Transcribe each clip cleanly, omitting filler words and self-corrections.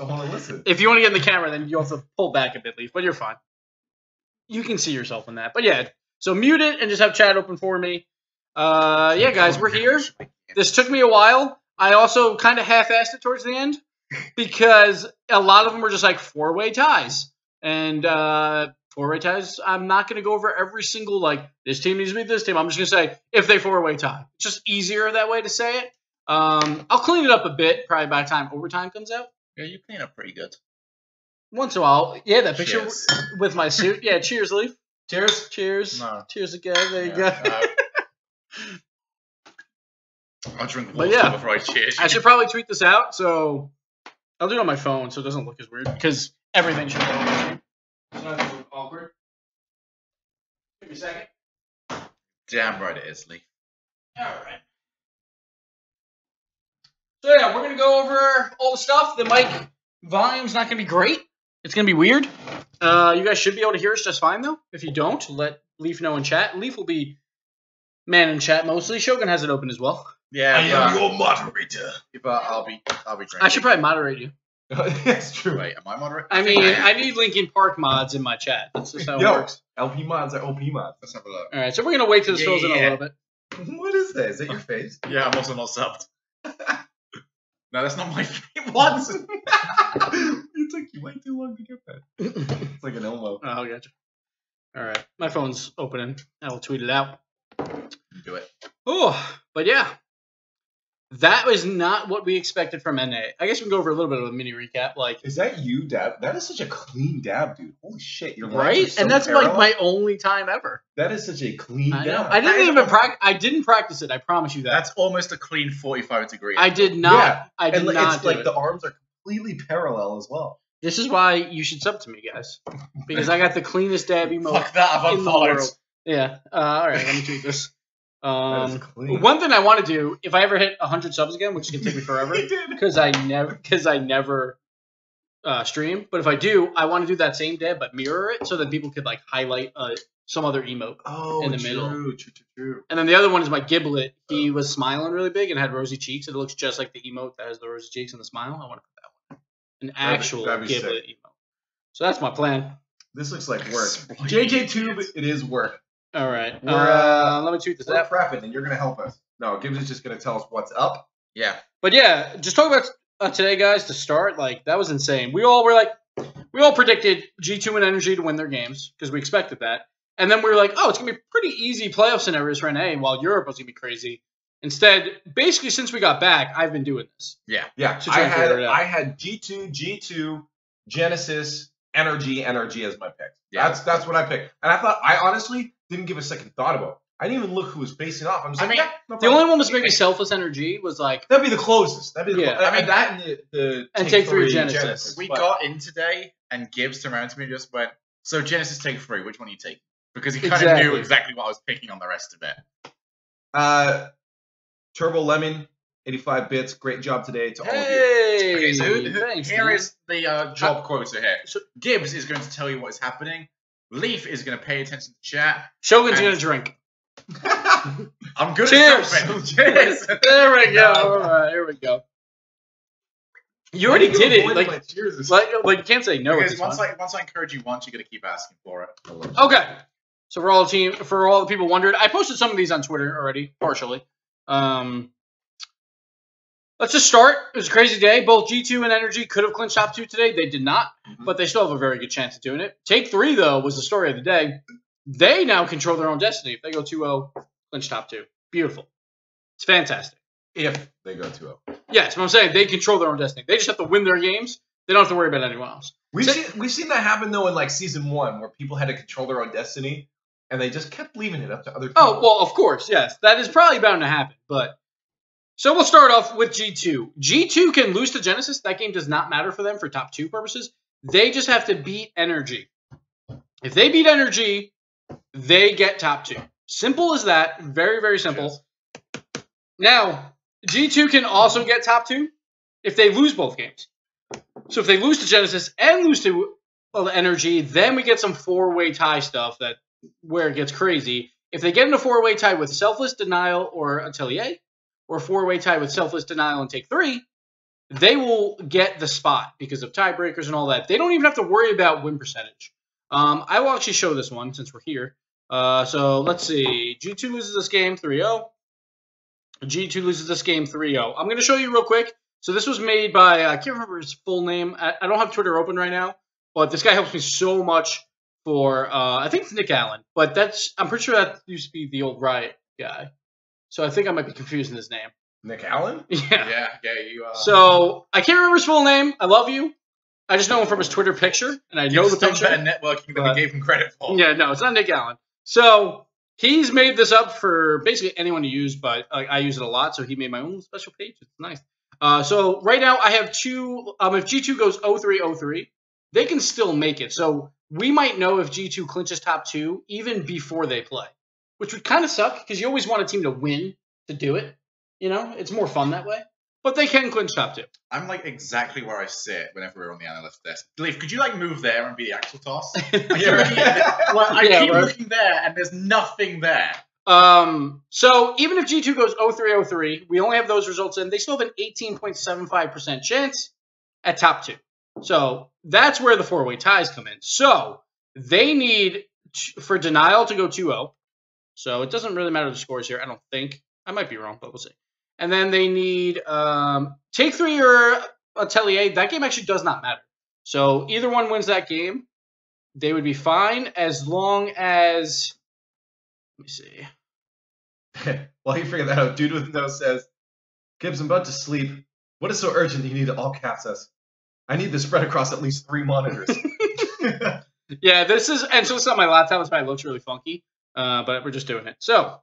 I want to listen. If you want to get in the camera, then you'll have to pull back a bit, Leaf, but you're fine. You can see yourself in that. But yeah, so mute it and just have chat open for me. Yeah, guys, we're here. This took me a while. I also kind of half-assed it towards the end because a lot of them were just like four-way ties. And four-way ties, I'm not going to go over every single, like, this team needs to beat this team. I'm just going to say if they four-way tie. It's just easier that way to say it. I'll clean it up a bit probably by the time overtime comes out. Yeah, you clean up pretty good. Once in a while. Yeah, that picture Cheers. with my suit. Yeah, cheers, Leaf. Cheers. Cheers. No. Cheers again. There you go. I'll drink But water yeah. before I cheers. I should probably tweet this out, so I'll do it on my phone so it doesn't look as weird, because everything should look on my screen. It's not gonna look awkward. Give me a second. Damn right it is, Lee. Alright. So yeah, we're going to go over all the stuff. The mic volume's not going to be great. It's going to be weird. You guys should be able to hear us just fine, though. If you don't, let Leaf know in chat. Leaf will be man in chat mostly. Shogun has it open as well. Yeah, I am your moderator. but I'll be drinking. I should probably moderate you. That's true. Wait, am I moderator? I mean, I need Linkin Park mods in my chat. That's just how it works. LP mods are OP mods. Let's have a look. All right, so we're going to wait till this fills in a little bit. What is that? Is that your face? Yeah, I'm also not subbed. No, that's not my face. What? It took you way too long to get that. It's like an Elmo. Oh, gotcha. All right, my phone's opening. I'll tweet it out. Do it. Oh, but yeah. That was not what we expected from NA. I guess we can go over a little bit of a mini recap. Like, Is that you, Dab? That is such a clean dab, dude. Holy shit, your lines are right? so And that's parallel. like my only time ever. That is such a clean I know. dab. I didn't even practice. I didn't practice it. I promise you that. That's almost a clean 45 degree. I did not. Yeah, I did and not it's do like it. the arms are completely parallel as well. This is why you should sub to me, guys, because I got the cleanest dab emote Fuck that, I've in the unfollowed. world. Yeah. All right. Let me tweet this. That is clean. One thing I want to do, if I ever hit 100 subs again, which is gonna take me forever, He did. because I never stream. But if I do, I want to do that same dab, but mirror it so that people could like highlight some other emote. Oh, in the middle. True. And then the other one is my Giblet. He was smiling really big and had rosy cheeks. It looks just like the emote that has the rosy cheeks and the smile. I want to put that one. An actual that'd be Giblet emote. So that's my plan. This looks like work. JJ Tube, it is work. All right. We're, let me tweet this We're out. prepping, and you're going to help us. No, Gibbs is just going to tell us what's up. Yeah. But yeah, just talk about today, guys. To start, like that was insane. We all predicted G2 and NRG to win their games because we expected that, and then we were like, oh, it's gonna be pretty easy playoff scenarios for NA, while Europe was gonna be crazy. Instead, basically, since we got back, I've been doing this. Yeah. Yeah, To try and figure it out. I had G2, Genesis, NRG as my pick. Yeah. That's what I picked. And I thought, I honestly didn't give a second thought about it. I didn't even look who was facing off. I'm just like, yeah, no The problem. only one was maybe Selfless NRG was like, That'd be the closest. That'd be the Yeah. closest. I mean, that and the And Take Three Genesis. We But- got in today, and Gibbs turned around to me and just went, so Genesis take 3, which one are you taking? Because he kind of Exactly. knew exactly what I was picking on the rest of it. Turbo Lemon, 85 bits. Great job today to all of you. hey, Okay, so thanks, here man. is the job quota here. So- Gibbs is going to tell you what is happening. Leaf is going to pay attention to chat. Shogun's and- gonna drink. I'm good Cheers. at something. Cheers. There we go. No. All right, here we go. You already did it. Like cheers. you can't say no. at Because this once point. I encourage you once, you're going to keep asking for it. Okay. So for all the people wondered, I posted some of these on Twitter already, partially. Let's just start. It was a crazy day. Both G2 and NRG could have clinched top 2 today. They did not, but they still have a very good chance of doing it. Take 3, though, was the story of the day. They now control their own destiny. If they go 2-0, clinch top 2. Beautiful. It's fantastic. If they go 2-0. Yeah, that's what I'm saying. They control their own destiny. They just have to win their games. They don't have to worry about anyone else. We've seen that happen, though, in like season 1, where people had to control their own destiny, and they just kept leaving it up to other people. Oh, well, of course, yes. That is probably bound to happen. But so we'll start off with G2. G2 can lose to Genesis. That game does not matter for them for top 2 purposes. They just have to beat NRG. If they beat NRG, they get top 2. Simple as that. Very, very simple. Yes. Now, G2 can also get top 2 if they lose both games. So if they lose to Genesis and lose to NRG, then we get some 4-way tie stuff where it gets crazy. If they get in a 4-way tie with Selfless, Denial, or Atelier, or a 4-way tie with Selfless, Denial, and Take 3, they will get the spot because of tiebreakers and all that. They don't even have to worry about win percentage. I will actually show this one since we're here. So let's see. G2 loses this game 3-0. G2 loses this game 3-0. I'm going to show you real quick. So this was made by, I can't remember his full name. I don't have Twitter open right now, but this guy helps me so much for, I think it's Nick Allen, but I'm pretty sure that used to be the old Riot guy. So I think I might be confusing his name. Nick Allen? Yeah. You are. So I can't remember his full name. I love you. I just know him from his Twitter picture, and I know the picture. Better networking than we gave him credit for. Yeah, no, it's not Nick Allen. So he's made this up for basically anyone to use, but I use it a lot, so he made my own special page. It's nice. So right now I have two. If G2 goes 0-3-0-3, they can still make it. So we might know if G2 clinches top 2 even before they play, which would kind of suck because you always want a team to win to do it. You know, it's more fun that way. But they can clinch top 2. I'm like exactly where I sit whenever we're on the analyst desk. Leaf, could you like move there and be the actual toss? I keep looking there and there's nothing there. So even if G2 goes 0-3-0-3, we only have those results in. They still have an 18.75% chance at top 2. So that's where the 4-way ties come in. So they need for denial to go 2-0. So it doesn't really matter the scores here, I don't think. I might be wrong, but we'll see. And then they need Take 3 or Atelier. That game actually does not matter. So either one wins that game, they would be fine as long as, let me see. While you figure that out, Dude with No says, Gibbs, I'm about to sleep. What is so urgent that you need to all caps us? I need this spread across at least 3 monitors. Yeah, this is, and so it's not my laptop. It's probably looks really funky, but we're just doing it. So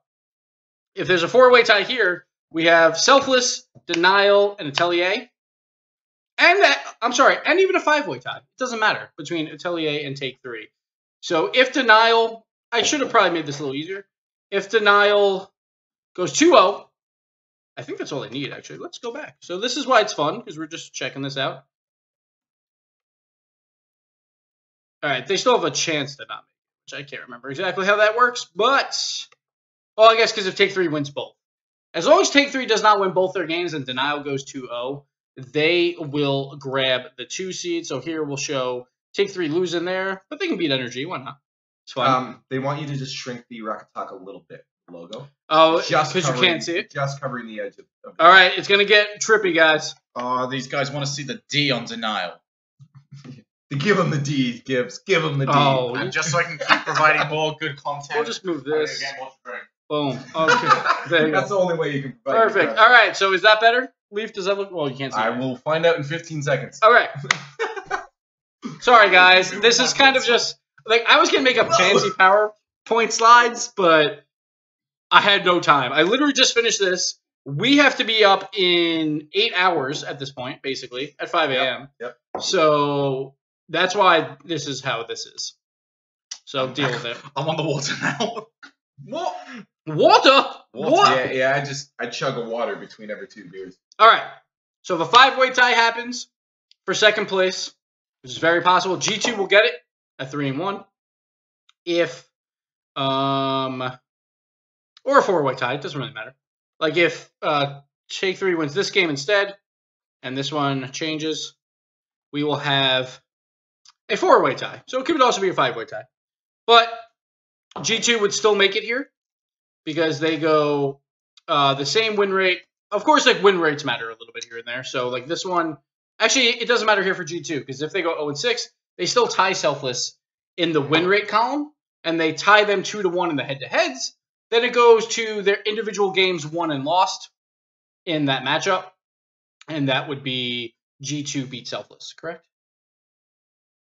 if there's a 4-way tie here, we have Selfless, Denial, and Atelier. And and even a 5-way tie. It doesn't matter between Atelier and Take 3. So if Denial, I should have probably made this a little easier. If Denial goes 2-0, I think that's all they need, actually. Let's go back. So this is why it's fun, because we're just checking this out. All right, they still have a chance to not make it, which I can't remember exactly how that works. But, well, I guess because if Take 3 wins both. As long as Take 3 does not win both their games and Denial goes 2-0, they will grab the 2 seed. So here we'll show Take 3 losing there, but they can beat NRG. Why not? It's fun. They want you to just shrink the Rocket Talk a little bit, logo. Oh, because you can't see it? Just covering the edge of all right, it's going to get trippy, guys. Oh, these guys want to see the D on Denial. Give them the D, Gibbs. Give them the D. Oh, and just so I can keep providing more good content. We'll just move this. Again, watch the Boom. Okay. There you That's go. the only way you can provide. Perfect. All right. So is that better? Leaf, does that look? Well, you can't see. I will find out in 15 seconds. All right. Sorry, guys. This is kind of just like I was gonna make up fancy PowerPoint slides, but I had no time. I literally just finished this. We have to be up in 8 hours at this point, basically at 5 a.m. Yep. So that's why this is how this is. So deal with it. I'm on the water now. What? Water? What? Yeah. I chug a water between every 2 beers. All right. So if a 5-way tie happens for second place, which is very possible, G2 will get it at 3-1. If or a 4-way tie, it doesn't really matter. Like if Take 3 wins this game instead, and this one changes, we will have a 4-way tie. So it could also be a 5-way tie. But G2 would still make it here because they go the same win rate. Of course, like win rates matter a little bit here and there. So like this one, actually, it doesn't matter here for G2 because if they go 0-6, they still tie Selfless in the win rate column, and they tie them 2-1 in the head-to-heads. Then it goes to their individual games won and lost in that matchup, and that would be G2 beat Selfless, correct?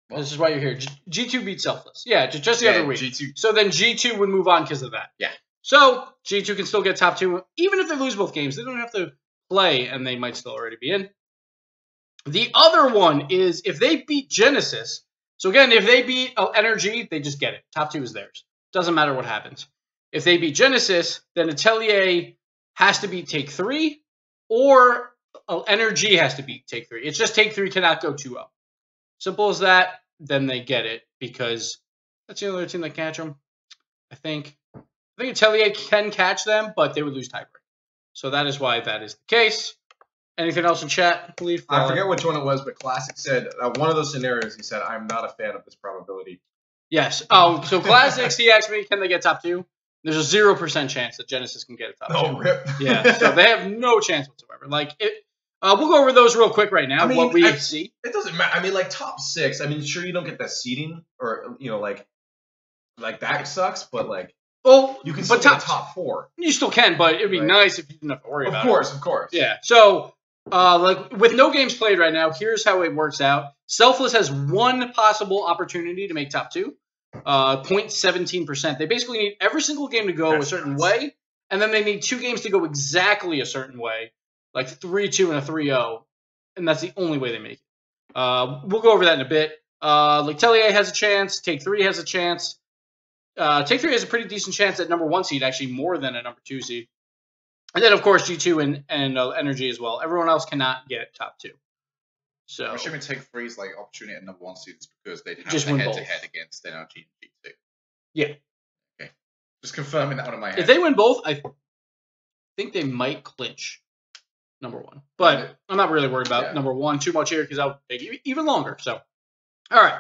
Well, this is why you're here. G2 beat Selfless. Yeah, just the other week. G2. So then G2 would move on because of that. Yeah. So G2 can still get top 2. Even if they lose both games, they don't have to play, and they might still already be in. The other one is if they beat Genesis. So again, if they beat NRG, they just get it. Top 2 is theirs. Doesn't matter what happens. If they beat Genesis, then Atelier has to beat Take 3, or NRG has to beat Take 3. It's just Take 3 cannot go 2-0. Simple as that. Then they get it because that's the only other team that catch them. I think Atelier can catch them, but they would lose tiebreak. So that is why that is the case. Anything else in chat? I believe. I forget which one it was, but Classic said one of those scenarios. He said, "I'm not a fan of this probability." Yes. Oh, so Classics. He asked me, "Can they get top 2?" There's a 0% chance that Genesis can get a top 2. Oh, rip. Yeah. So they have no chance whatsoever. Like it. We'll go over those real quick right now. I mean, what we see. It doesn't matter. I mean, like top 6. I mean, sure you don't get that seeding, or like that sucks, but like. Well, you can still get top 4. You still can, but it'd be nice if you didn't have to worry about it. Of course. Yeah. So, like with no games played right now, here's how it works out. Selfless has one possible opportunity to make top 2, 0.17%. They basically need every single game to go a certain way, and then they need 2 games to go exactly a certain way, like 3-2 and a 3-0, and that's the only way they make it. We'll go over that in a bit. Like Atelier has a chance. Take 3 has a chance. Take 3 has a pretty decent chance at number 1 seed, actually more than a number 2 seed. And then, of course, G2 and NRG as well. Everyone else cannot get top 2. So I'm assuming Take 3's like opportunity at number 1 seeds because they'd have just a win head-to-head against NRG and G2. Yeah. Okay. Just confirming that one in my head. If they win both, I think they might clinch number 1. But I'm not really worried about number 1 too much here because I'll take even longer. So, all right.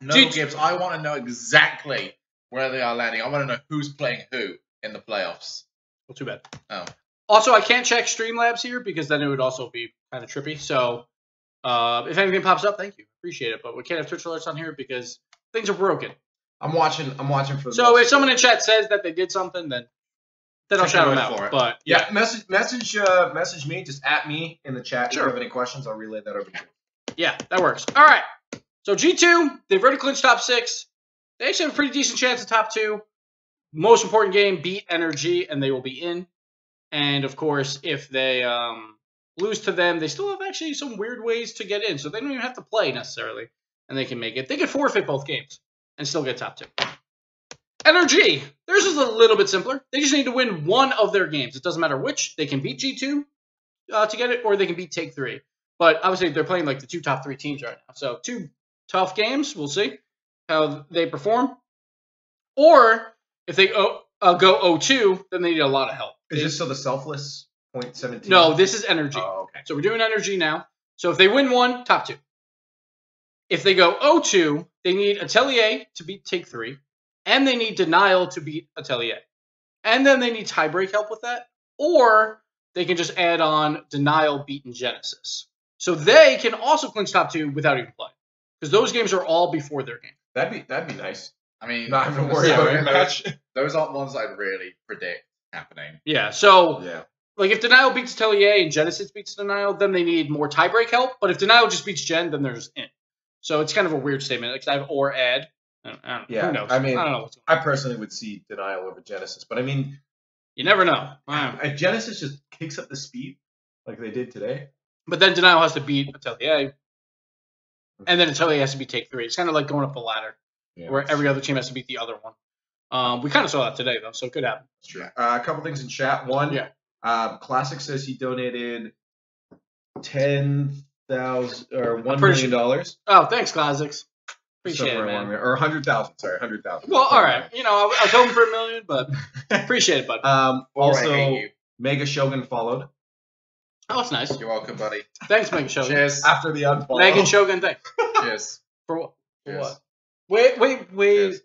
No, Gibbs, I want to know exactly where they are landing. I want to know who's playing who in the playoffs. Well, too bad. Oh. Also, I can't check Streamlabs here because then it would also be kind of trippy. So, if anything pops up, thank you. Appreciate it. But we can't have Twitch alerts on here because things are broken. I'm watching for. So if someone in chat says that they did something, then I'll shout them out. But yeah, message me, just at me in the chat. Sure. If you have any questions, I'll relay that over to you. Yeah, that works. All right. So G2, they've already clinched top 6. They actually have a pretty decent chance at top 2. Most important game, beat NRG, and they will be in. And, of course, if they lose to them, they still have actually some weird ways to get in. So they don't even have to play, necessarily, and they can make it. They could forfeit both games and still get top 2. NRG, theirs is a little bit simpler. They just need to win one of their games. It doesn't matter which. They can beat G2 to get it, or they can beat Take 3. But, obviously, they're playing, like, the 2 top 3 teams right now. So 2 tough games. We'll see how they perform. Or if they go 0-2, then they need a lot of help. Is this still the Selfless 0.17? No, this is NRG. Oh, okay. So we're doing NRG now. So if they win 1, top 2. If they go 0-2, they need Atelier to beat Take 3, and they need Denial to beat Atelier. And then they need tiebreak help with that, or they can just add on Denial beating Genesis. So they can also clinch top 2 without even playing, because those games are all before their game. That'd be nice. I mean, not even worry about your match. Those aren't ones I'd really predict happening. Yeah, so like if Denial beats Atelier and Genesis beats Denial, then they need more tiebreak help. But if Denial just beats Gen, then they're just in. So it's kind of a weird statement. Like I have or add. I don't know. Who knows? I mean, I don't know. I personally would see Denial over Genesis, but I mean, you never know. Genesis just kicks up the speed like they did today. But then Denial has to beat Atelier, and then Atelier has to beat Take 3. It's kind of like going up the ladder. Yeah, where every other team has to beat the other one. We kind of saw that today, though, so it could happen. That's true. A couple things in chat. One, Classic says he donated $10,000 or $1 million. Oh, thanks, Classics. Appreciate it, man. Or 100,000. Sorry, 100,000. Well, all right. You know, I was hoping for $1 million, but appreciate it, bud. Also, Mega Shogun followed. Oh, that's nice. You're welcome, buddy. Thanks, Mega Shogun. Cheers. After the unfollow. Megan Shogun, thanks. Cheers. For what? For Cheers. what? Wait. Cheers.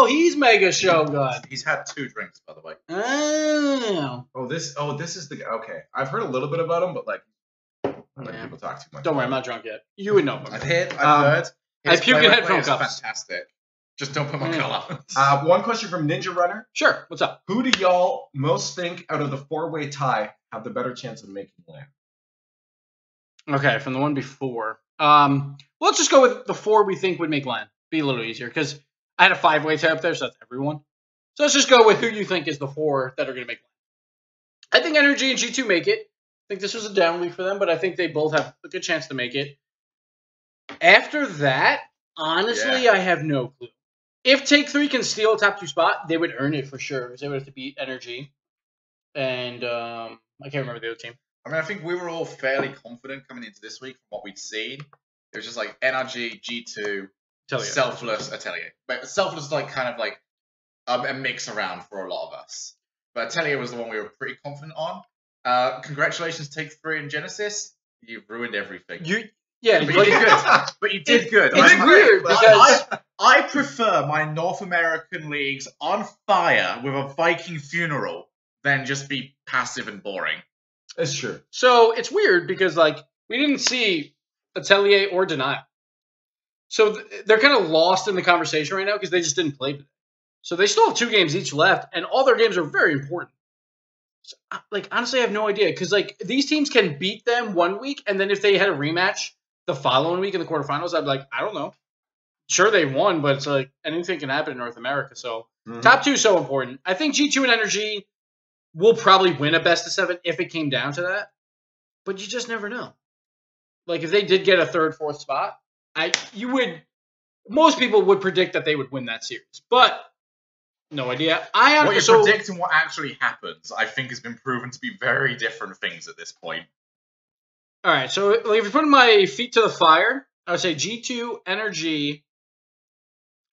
He's Mega Shogun. He's had 2 drinks, by the way. Oh. This is the okay. I've heard a little bit about him, but like, I don't let people talk too much. Don't worry, I'm not drunk yet. You would know him. I've heard. I puke in headphone cups. Fantastic. Just don't put my color. One question from Ninja Runner. Sure. What's up? Who do y'all most think out of the 4-way tie have the better chance of making land? Okay, from the one before. Let's just go with the 4 we think would make land. Be a little easier, because I had a 5-way tie up there, so that's everyone. So let's just go with who you think is the 4 that are going to make land. I think NRG and G2 make it. I think this was a down week for them, but I think they both have a good chance to make it. After that, honestly, I have no clue. If Take 3 can steal a top 2 spot, they would earn it for sure, because they would have to beat NRG. And I can't remember the other team. I mean, I think we were all fairly confident coming into this week from what we'd seen. It was just like NRG, G2, Atelier. Selfless, Atelier. But Selfless is like kind of like a mix around for a lot of us. but Atelier was the one we were pretty confident on. Congratulations, Take 3 and Genesis. You've ruined everything. But you did good. But you did good. It's weird because I prefer my North American leagues on fire with a Viking funeral than just be passive and boring. It's true. So it's weird because we didn't see Atelier or Denial. So they're kind of lost in the conversation right now because they just didn't play today. So they still have 2 games each left, and all their games are very important. So, honestly, I have no idea because these teams can beat them one week, and then if they had a rematch the following week in the quarterfinals, I'd be like, I don't know. Sure, they won, but it's anything can happen in North America. So top 2 is so important. I think G2 and NRG will probably win a best of 7 if it came down to that, but you just never know. If they did get a 3rd, 4th spot, most people would predict that they would win that series, but no idea. What you predict and what actually happens, I think, has been proven to be very different things at this point. All right, so if you put my feet to the fire, I would say G2, NRG,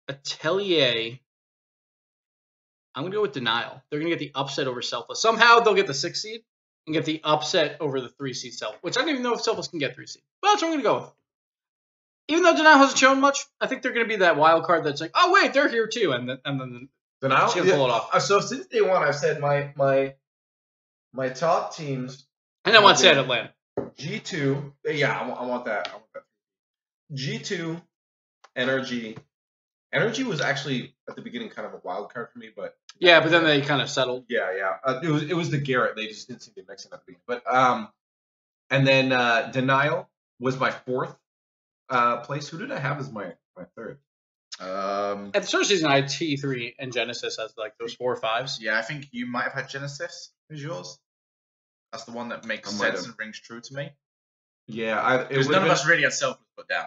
Atelier. I'm going to go with Denial. They're going to get the upset over Selfless. Somehow they'll get the 6th seed and get the upset over the 3 seed Selfless, which I don't even know if Selfless can get 3 seed. But that's what I'm going to go with. Even though Denial hasn't shown much, I think they're going to be that wild card that's oh, wait, they're here too. And then Denial? she's going to pull it off. So since day one, I've said my top teams. And then what's said Atlanta. G2. Yeah, I want that. G2, NRG. NRG was actually at the beginning kind of a wild card for me, but yeah, but then they kind of settled. Yeah. It was the Garrett. They just didn't seem to mix it at the beginning. But and then Denial was my 4th place. Who did I have as my 3rd? At the start of the season, I had T3 and Genesis as those 4 or 5s. Yeah, I think you might have had Genesis as yours. That's the one that makes sense and rings true to me. Yeah, because none of us really had Selfless put down.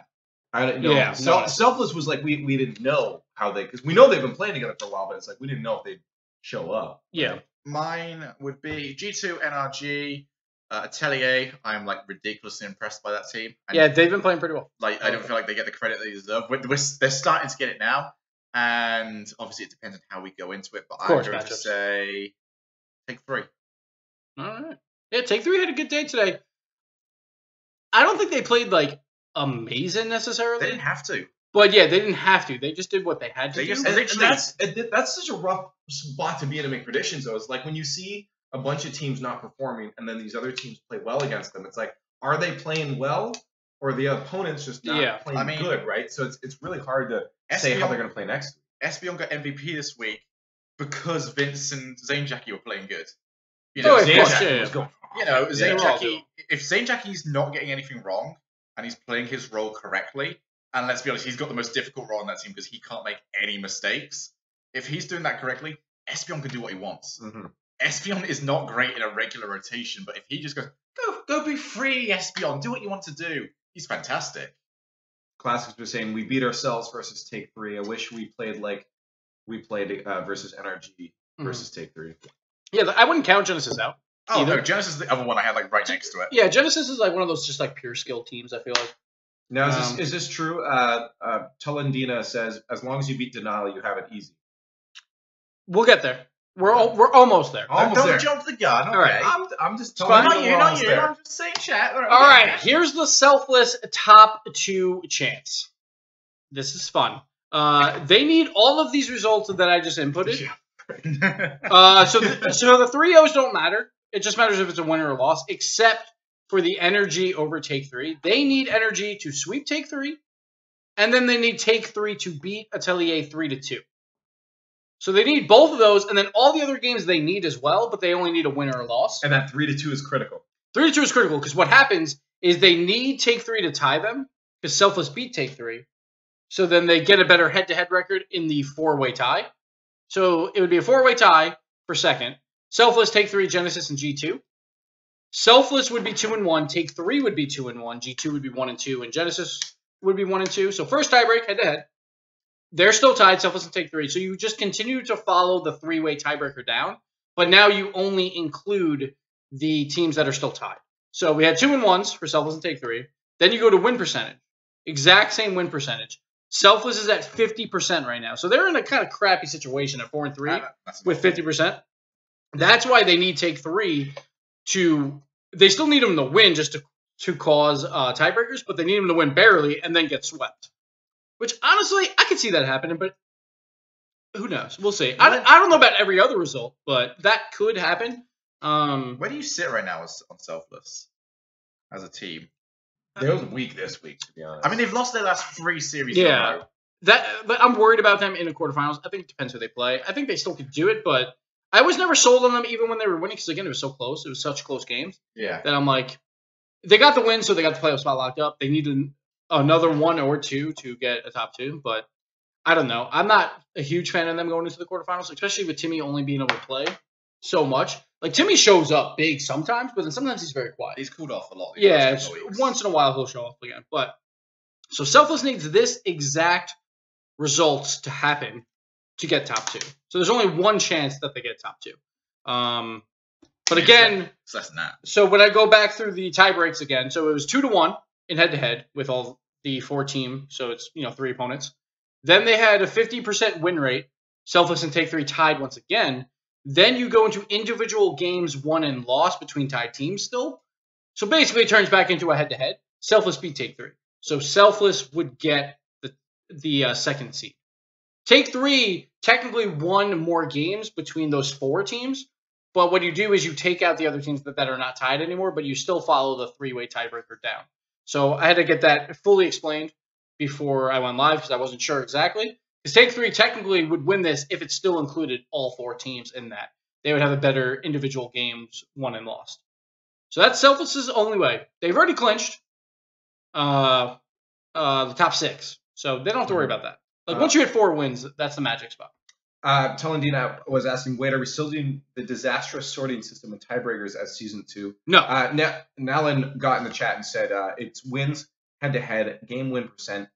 I don't know. Yeah, Selfless was we didn't know how because we know they've been playing together for a while, but it's we didn't know if they'd show up. Yeah. Right? Mine would be G2, NRG, Atelier. I'm ridiculously impressed by that team. And, yeah, they've been playing pretty well. I don't feel like they get the credit they deserve. They're starting to get it now, and obviously it depends on how we go into it. But I'm going to say Take 3. All right. Yeah, Take 3 had a good day today. I don't think they played amazing necessarily. They didn't have to. But yeah, they didn't have to. They just did what they had to do. That's such a rough spot to be in to make predictions, though. It's when you see a bunch of teams not performing and then these other teams play well against them. It's are they playing well or the opponent's just not playing good, right? So it's really hard to say how they're going to play next week. Espeon got MVP this week because Vince and Zane Jackie were playing good. Zane Jackie was going. Zane Jackie. If Zane Jackie's not getting anything wrong and he's playing his role correctly, and let's be honest, he's got the most difficult role in that team because he can't make any mistakes. If he's doing that correctly, Espeon can do what he wants. Mm-hmm. Espeon is not great in a regular rotation, but if he just goes, go be free, Espeon, do what you want to do, he's fantastic. Classics was saying we beat ourselves versus Take 3. I wish we played we played versus NRG versus Take 3. Yeah, I wouldn't count Genesis out. Oh, no, Genesis is the other one I had right next to it. Yeah, Genesis is one of those just pure skill teams, I feel like. Now, is this true? Tulendina says, as long as you beat Denial, you have it easy. We'll get there. We're almost there. Don't jump the gun. Okay. All right. I'm just telling you. Not you. I'm just saying chat. All right. Here's the Selfless top 2 chance. This is fun. They need all of these results that I just inputted. Yeah. So the 3-0s don't matter. It just matters if it's a win or a loss, except for the NRG over Take 3. They need NRG to sweep Take 3, and then they need Take 3 to beat Atelier 3-2. So they need both of those, and then all the other games they need as well, but they only need a win or a loss. And that 3-2 is critical. 3-2 is critical, because what happens is they need Take 3 to tie them, because Selfless beat Take 3. So then they get a better head-to-head record in the 4-way tie. So it would be a 4-way tie for second. Selfless, Take 3, Genesis, and G2. Selfless would be 2-1. Take 3 would be 2-1. G2 would be 1-2, and Genesis would be 1-2. So first tiebreak, head-to-head. They're still tied, Selfless and Take 3. So you just continue to follow the 3-way tiebreaker down, but now you only include the teams that are still tied. So we had 2-1s for Selfless and Take 3. Then you go to win percentage. Exact same win percentage. Selfless is at 50% right now. So they're in a kind of crappy situation at 4-3 with 50%. That's why they need take 3 to. They still need them to win just to cause tiebreakers, but they need them to win barely and then get swept. Which honestly, I could see that happening, but who knows? We'll see. I don't know about every other result, but that could happen. Where do you sit right now on Selfless as a team? They was weak this week, to be honest. I mean, they've lost their last 3 series. Yeah. But I'm worried about them in the quarterfinals. I think it depends who they play. I think they still could do it, but I was never sold on them even when they were winning because, again, it was so close. It was such close games. Yeah. That I'm like, they got the win, so they got the playoff spot locked up. They needed another 1 or 2 to get a top 2, but I don't know. I'm not a huge fan of them going into the quarterfinals, especially with Timmy only being able to play so much. Like, Timmy shows up big sometimes, but then sometimes he's very quiet. He's cooled off a lot. Yeah, once in a while he'll show up again. But so Selfless needs this exact results to happen to get top 2. So there's only one chance that they get top 2. But again, it's less than that. So when I go back through the tie breaks again, so it was 2-1 in head-to-head with all the 4 teams. So it's 3 opponents. Then they had a 50% win rate. Selfless and Take 3 tied once again. Then you go into individual games won and lost between tied teams still. So basically it turns back into a head-to-head. Selfless beat Take 3. So Selfless would get the second seed. Take 3 technically won more games between those 4 teams. But what you do is you take out the other teams that are not tied anymore, but you still follow the 3-way tiebreaker down. So I had to get that fully explained before I went live because I wasn't sure exactly. Because Take 3 technically would win this if it still included all 4 teams in that. They would have a better individual games won and lost. So that's Selfless's only way. They've already clinched the top 6. So they don't have to worry about that. Like once you hit 4 wins, that's the magic spot. Tolendina was asking, wait, are we still doing the disastrous sorting system with tiebreakers as season 2? No. Nalin got in the chat and said it's wins head-to-head, game win percent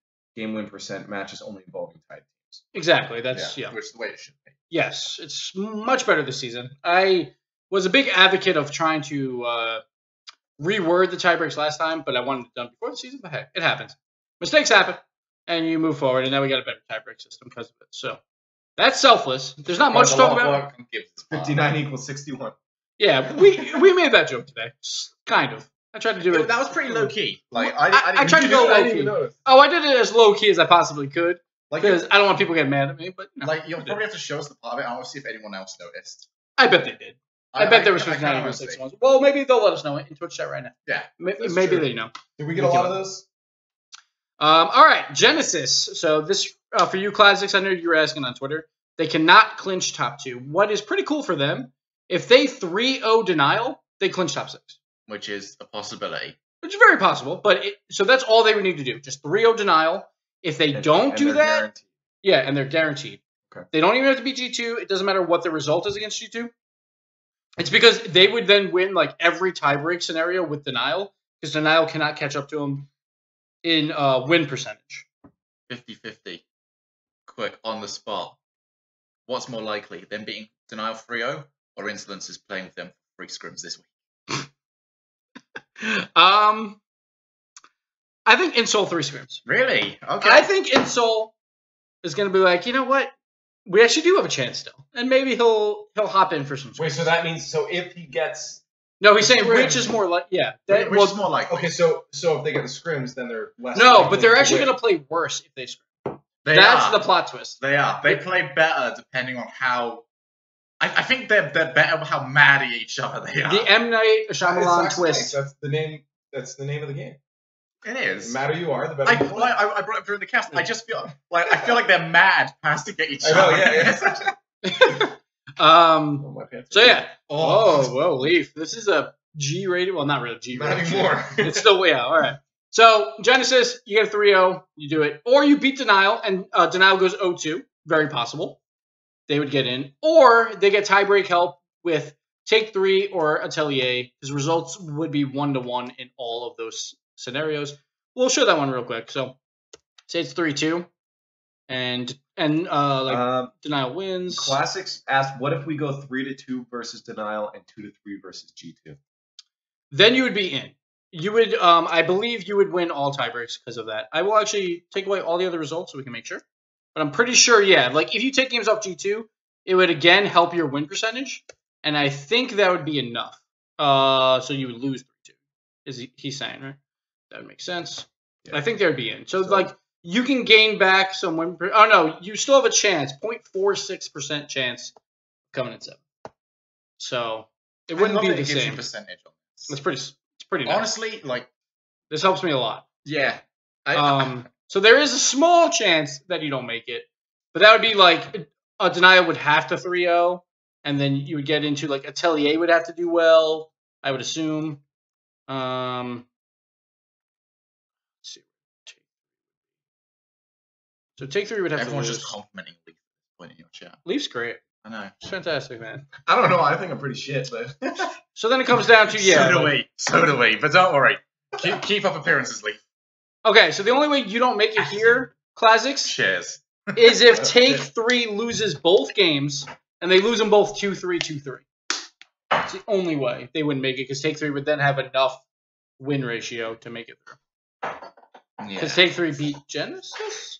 matches only involving tied teams. Exactly. That's which is the way it should be. Yes, it's much better this season. I was a big advocate of trying to reword the tiebreaks last time, but I wanted it done before the season. But hey, it happens. Mistakes happen, and you move forward, and now we got a better tiebreak system because of it. So that's Selfless. There's not much to talk about. 59 equals 61. Yeah, we made that joke today. Kind of. I tried to do it. That was pretty low key. Like I tried to go low key. Oh, I did it as low key as I possibly could. Like, because I don't want people getting mad at me. But like you'll probably have to show us the part of it. I want to see if anyone else noticed. I bet they did. I bet there was 59 equals 61. Well, maybe they'll let us know in Twitch chat right now. Yeah, maybe they know. Did we get a lot of those? All right, Genesis. So this for you classics. I know you were asking on Twitter. They cannot clinch top 2. What is pretty cool for them, if they 3-0 denial, they clinch top 6. Which is a possibility. Which is very possible. But so that's all they would need to do. Just 3-0 denial. If they don't do that, guaranteed. Yeah, and they're guaranteed. Okay. They don't even have to be G2. It doesn't matter what the result is against G2. It's because they would then win like every tiebreak scenario with denial, because denial cannot catch up to them in win percentage. 50-50. Quick, on the spot. What's more likely, them beating denial 3-0 or Insolences playing with them for 3 scrims this week? I think Insol 3 scrims. Really? Okay. I think Insol is going to be like, you know what? We actually do have a chance still, and maybe he'll hop in for some. Wait, so that means if he gets he's saying which is more like which is more likely. Okay, so if they get the scrims, then they're less. No, but they're actually going to play worse if they scrim. That's the plot twist. They are. They play better depending on how. I think they're better how mad at each other they are. The M. Night Shyamalan twist. That's the name. That's the name of the game. It is. The madder you are, the better you play. I brought it up during the cast. I just feel like they're mad past to get each other. I know, yeah. So yeah. Whoa, Leaf. This is a G rated. Well, not really G rated. Not anymore. It's still all right. So Genesis, you get a 3-0, you do it, or you beat Denial, and Denial goes 0-2. Very possible. They would get in, or they get tiebreak help with Take 3 or Atelier. His results would be 1-1 in all of those scenarios. We'll show that one real quick. So say it's 3-2, and Denial wins. Classics asked, what if we go 3-2 versus Denial and 2-3 versus G2? Then you would be in. You would, I believe, you would win all tiebreaks because of that. I will actually take away all the other results so we can make sure. But I'm pretty sure, yeah. Like if you take games off G2, it would again help your win percentage. and I think that would be enough. So you would lose 3-2. Is he's saying, right? That would make sense. Yeah. I think they would be in. So like you can gain back some win. Oh no, you still have a chance, 0.46% chance of coming in 7. So it wouldn't be the same percentage on this. It's pretty nice. Honestly, like this helps me a lot. Yeah. So there is a small chance that you don't make it, but that would be like a denial would have to 3-0, and then you would get into like Atelier would have to do well, I would assume. Let's see. So take 3 would have Everyone's to lose. just complimenting Leaf at this point in your chat. Leaf's great. I know. It's fantastic, man. I don't know. I think I'm pretty shit, but so then it comes down to So do we. But don't worry. Keep up appearances, Leaf. Okay, so the only way you don't make it here, Classics, Cheers. is if Take 3 loses both games and they lose them both 2-3, 2-3. It's the only way they wouldn't make it because Take 3 would then have enough win ratio to make it through. Because Take 3 beat Genesis?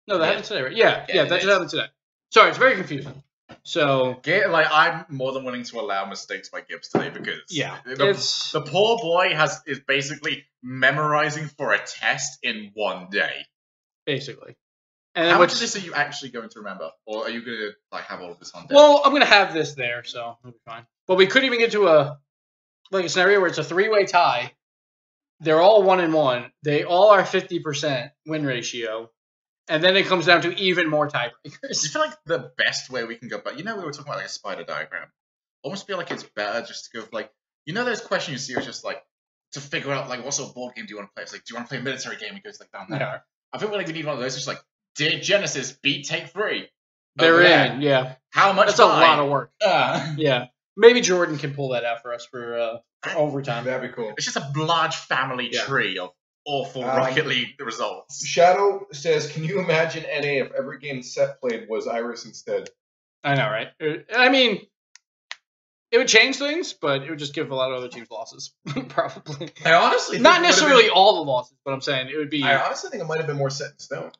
No, that happened today, right? Yeah, that just happened today. Sorry, it's very confusing. So I'm more than willing to allow mistakes by Gibbs today because the poor boy is basically memorizing for a test in one day. Basically. And how much of this are you actually going to remember? Or are you going to like have all of this on deck? Well, I'm going to have this there, so it'll be fine. But we could even get to a scenario where it's a 3-way tie. They're all 1-1. They all are 50% win ratio. And then it comes down to even more tiebreakers. I feel like the best way we can go, but we were talking about like a spider diagram. Almost feel like it's better just to go like, those questions you see are just like to figure out like what sort of board game do you want to play? It's like, do you want to play a military game? It goes like down there. Yeah. I feel like we need one of those. Just like, did Genesis beat Take 3? They're in, yeah. How much? That's a lot of work. Yeah. Maybe Jordan can pull that out for us for overtime. That'd be cool. It's just a large family tree of awful Rocket League results. Shadow says, can you imagine NA if every game Seth played was Iris instead? I know, right? I mean, it would change things, but it would just give a lot of other teams losses, probably. I honestly think not necessarily all the losses, but I'm saying it would be... I honestly think it might have been more set in stone.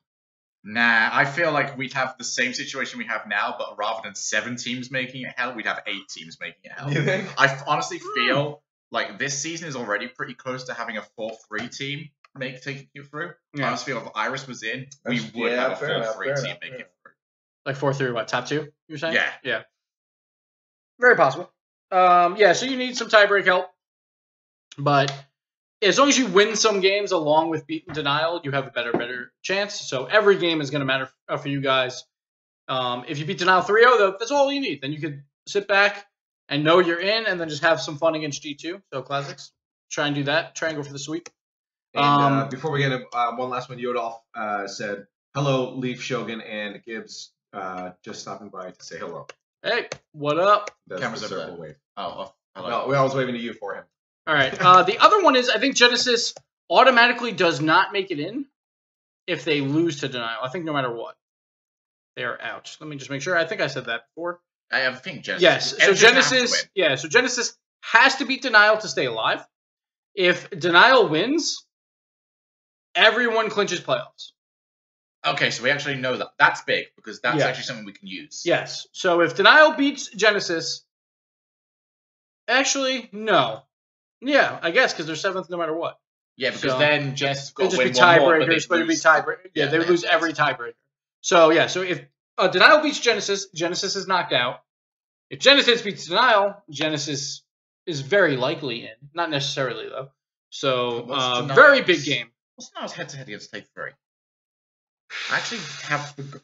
Nah, I feel like we'd have the same situation we have now, but rather than 7 teams making it hell, we'd have 8 teams making it hell. You think? I honestly feel like this season is already pretty close to having a 4-3 team taking it through. Yeah. I honestly feel if Iris was in, we would have a 4-3 team make it through. Like 4-3, what, top 2, you're saying? Yeah. Yeah. Very possible. So you need some tiebreak help. But as long as you win some games along with beating Denial, you have a better chance. So every game is going to matter for you guys. If you beat Denial 3-0, though, that's all you need. Then you could sit back and know you're in and then just have some fun against G2. So Classics, try and do that. Try and go for the sweep. And before we get into one last one, Yodolf said, hello, Leaf, Shogun, and Gibbs. Just stopping by to say hello. Hey, what up? That's Camera's the over circle there. wave. Oh, hello. No, I was waving to you for him. All right. The other one is I think Genesis automatically does not make it in if they lose to Denial. I think no matter what, they are out. Let me just make sure. I think I said that before. I think Genesis. Yes. So Genesis. Yeah. So Genesis has to beat Denial to stay alive. If Denial wins, everyone clinches playoffs. Okay, so we actually know that. That's big, because that's actually something we can use. Yes. So if Denial beats Genesis... Actually, no. Yeah, I guess, because they're 7th no matter what. Yeah, because then Genesis got to win one more, but it would be tiebreaker. Yeah, they would lose every tiebreaker. So, so if Denial beats Genesis, Genesis is knocked out. If Genesis beats Denial, Genesis is very likely in. Not necessarily, though. So, very big game. What's Denial's head-to-head against Take 3? I actually have the...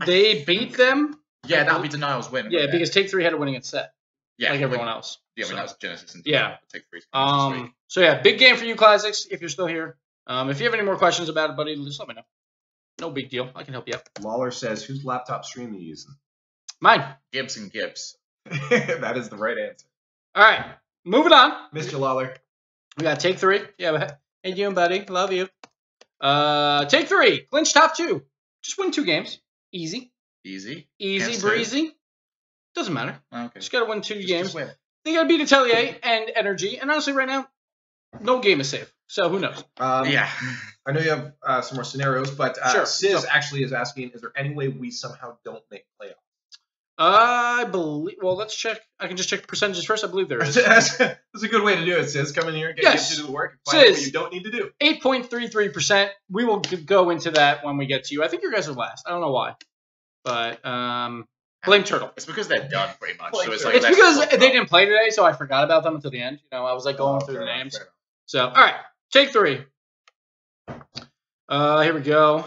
They beat them. Yeah, that would be Denial's win. Yeah, because Take 3 had a winning at set. Yeah, like everyone else. Yeah, I mean, that was Genesis and Take 3. So, big game for you, Classics, if you're still here. If you have any more questions about it, buddy, just let me know. No big deal. I can help you out. Lawler says, whose laptop stream are you using? Mine. Gibbs and Gibbs. That is the right answer. All right. Moving on. Mr. Lawler. We got Take 3. Yeah, how you doing, buddy? Love you. Take 3. Clinch top 2. Just win 2 games. Easy. Easy Breezy. Doesn't matter. Okay. Just got to win 2 games. Just win. They got to beat Atelier and NRG. And honestly, right now, no game is safe. So who knows? I know you have some more scenarios, but sure. Sis actually is asking, is there any way we somehow don't make playoffs? I believe. Well, let's check. I can just check percentages first. I believe there is. That's a good way to do it, Sis. Come in here, get you to do the work, and find out what you don't need to do. 8.33%. We will go into that when we get to you. I think your guys are last. I don't know why, but blame Turtle. It's because they're done pretty much. So It's because they didn't play today, so I forgot about them until the end. You know, I was like going through the names. So, all right, take 3. Here we go.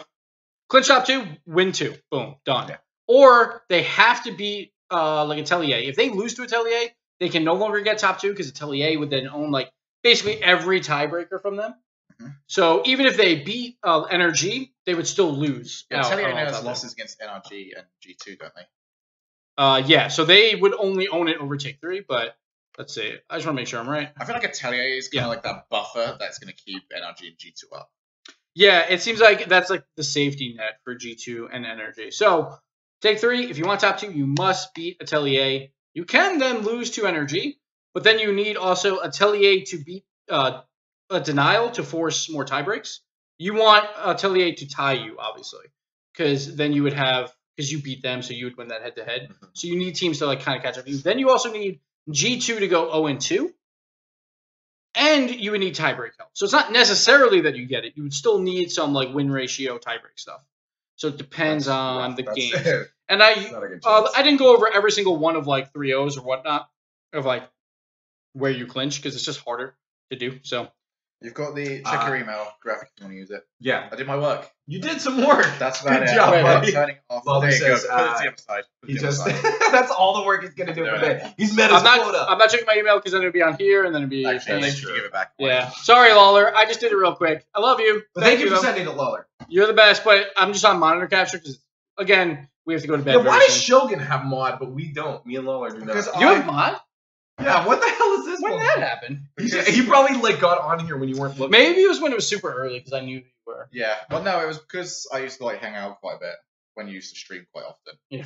Clinch top 2, win 2. Boom, done. Yeah. Or they have to beat like Atelier. If they lose to Atelier, they can no longer get top 2 because Atelier would then own like basically every tiebreaker from them. Mm-hmm. So even if they beat NRG, they would still lose. Yeah, Atelier has losses against NRG and G2, don't they? Yeah, so they would only own it over take 3, but let's see. I just want to make sure I'm right. I feel like Atelier is kind of like that buffer that's going to keep NRG and G2 up. Yeah, it seems like that's like the safety net for G2 and NRG. So take 3, if you want top 2, you must beat Atelier. You can then lose to NRG, but then you need also Atelier to beat a denial to force more tie breaks. You want Atelier to tie you, obviously, because then you would have, because you beat them, so you would win that head-to-head. Mm-hmm. So you need teams to like kind of catch up to you. Then you also need G2 to go 0-2, and you would need tiebreak help. So it's not necessarily that you get it. You would still need some like win ratio tiebreak stuff. So it depends on the game. And I didn't go over every single one of like 3-0s or whatnot of like where you clinch because it's just harder to do. So you've got the check your email graphic if you want to use it. Yeah, I did my work. You did some work. That's about Good it. job, buddy. buddy. Turning off. Lolly says, put it to the other side. He just that's all the work he's gonna do for today. He's met his quota. I'm not checking my email because then it'd be on here and then it'd be. Actually, you give it back. Yeah. Sorry, Lawler. I just did it real quick. I love you. Thank you for sending it, Lawler. You're the best, but I'm just on monitor capture because again we have to go to bed. Yeah, why does Shogun have mod but we don't? Me and Lawler do not. You have mod? Yeah. What the hell is this? When did that happen? He probably like got on here when you weren't looking. Maybe it was when it was super early because I knew you were. Yeah. Well, no, it was because I used to like hang out quite a bit when you used to stream quite often. Yeah.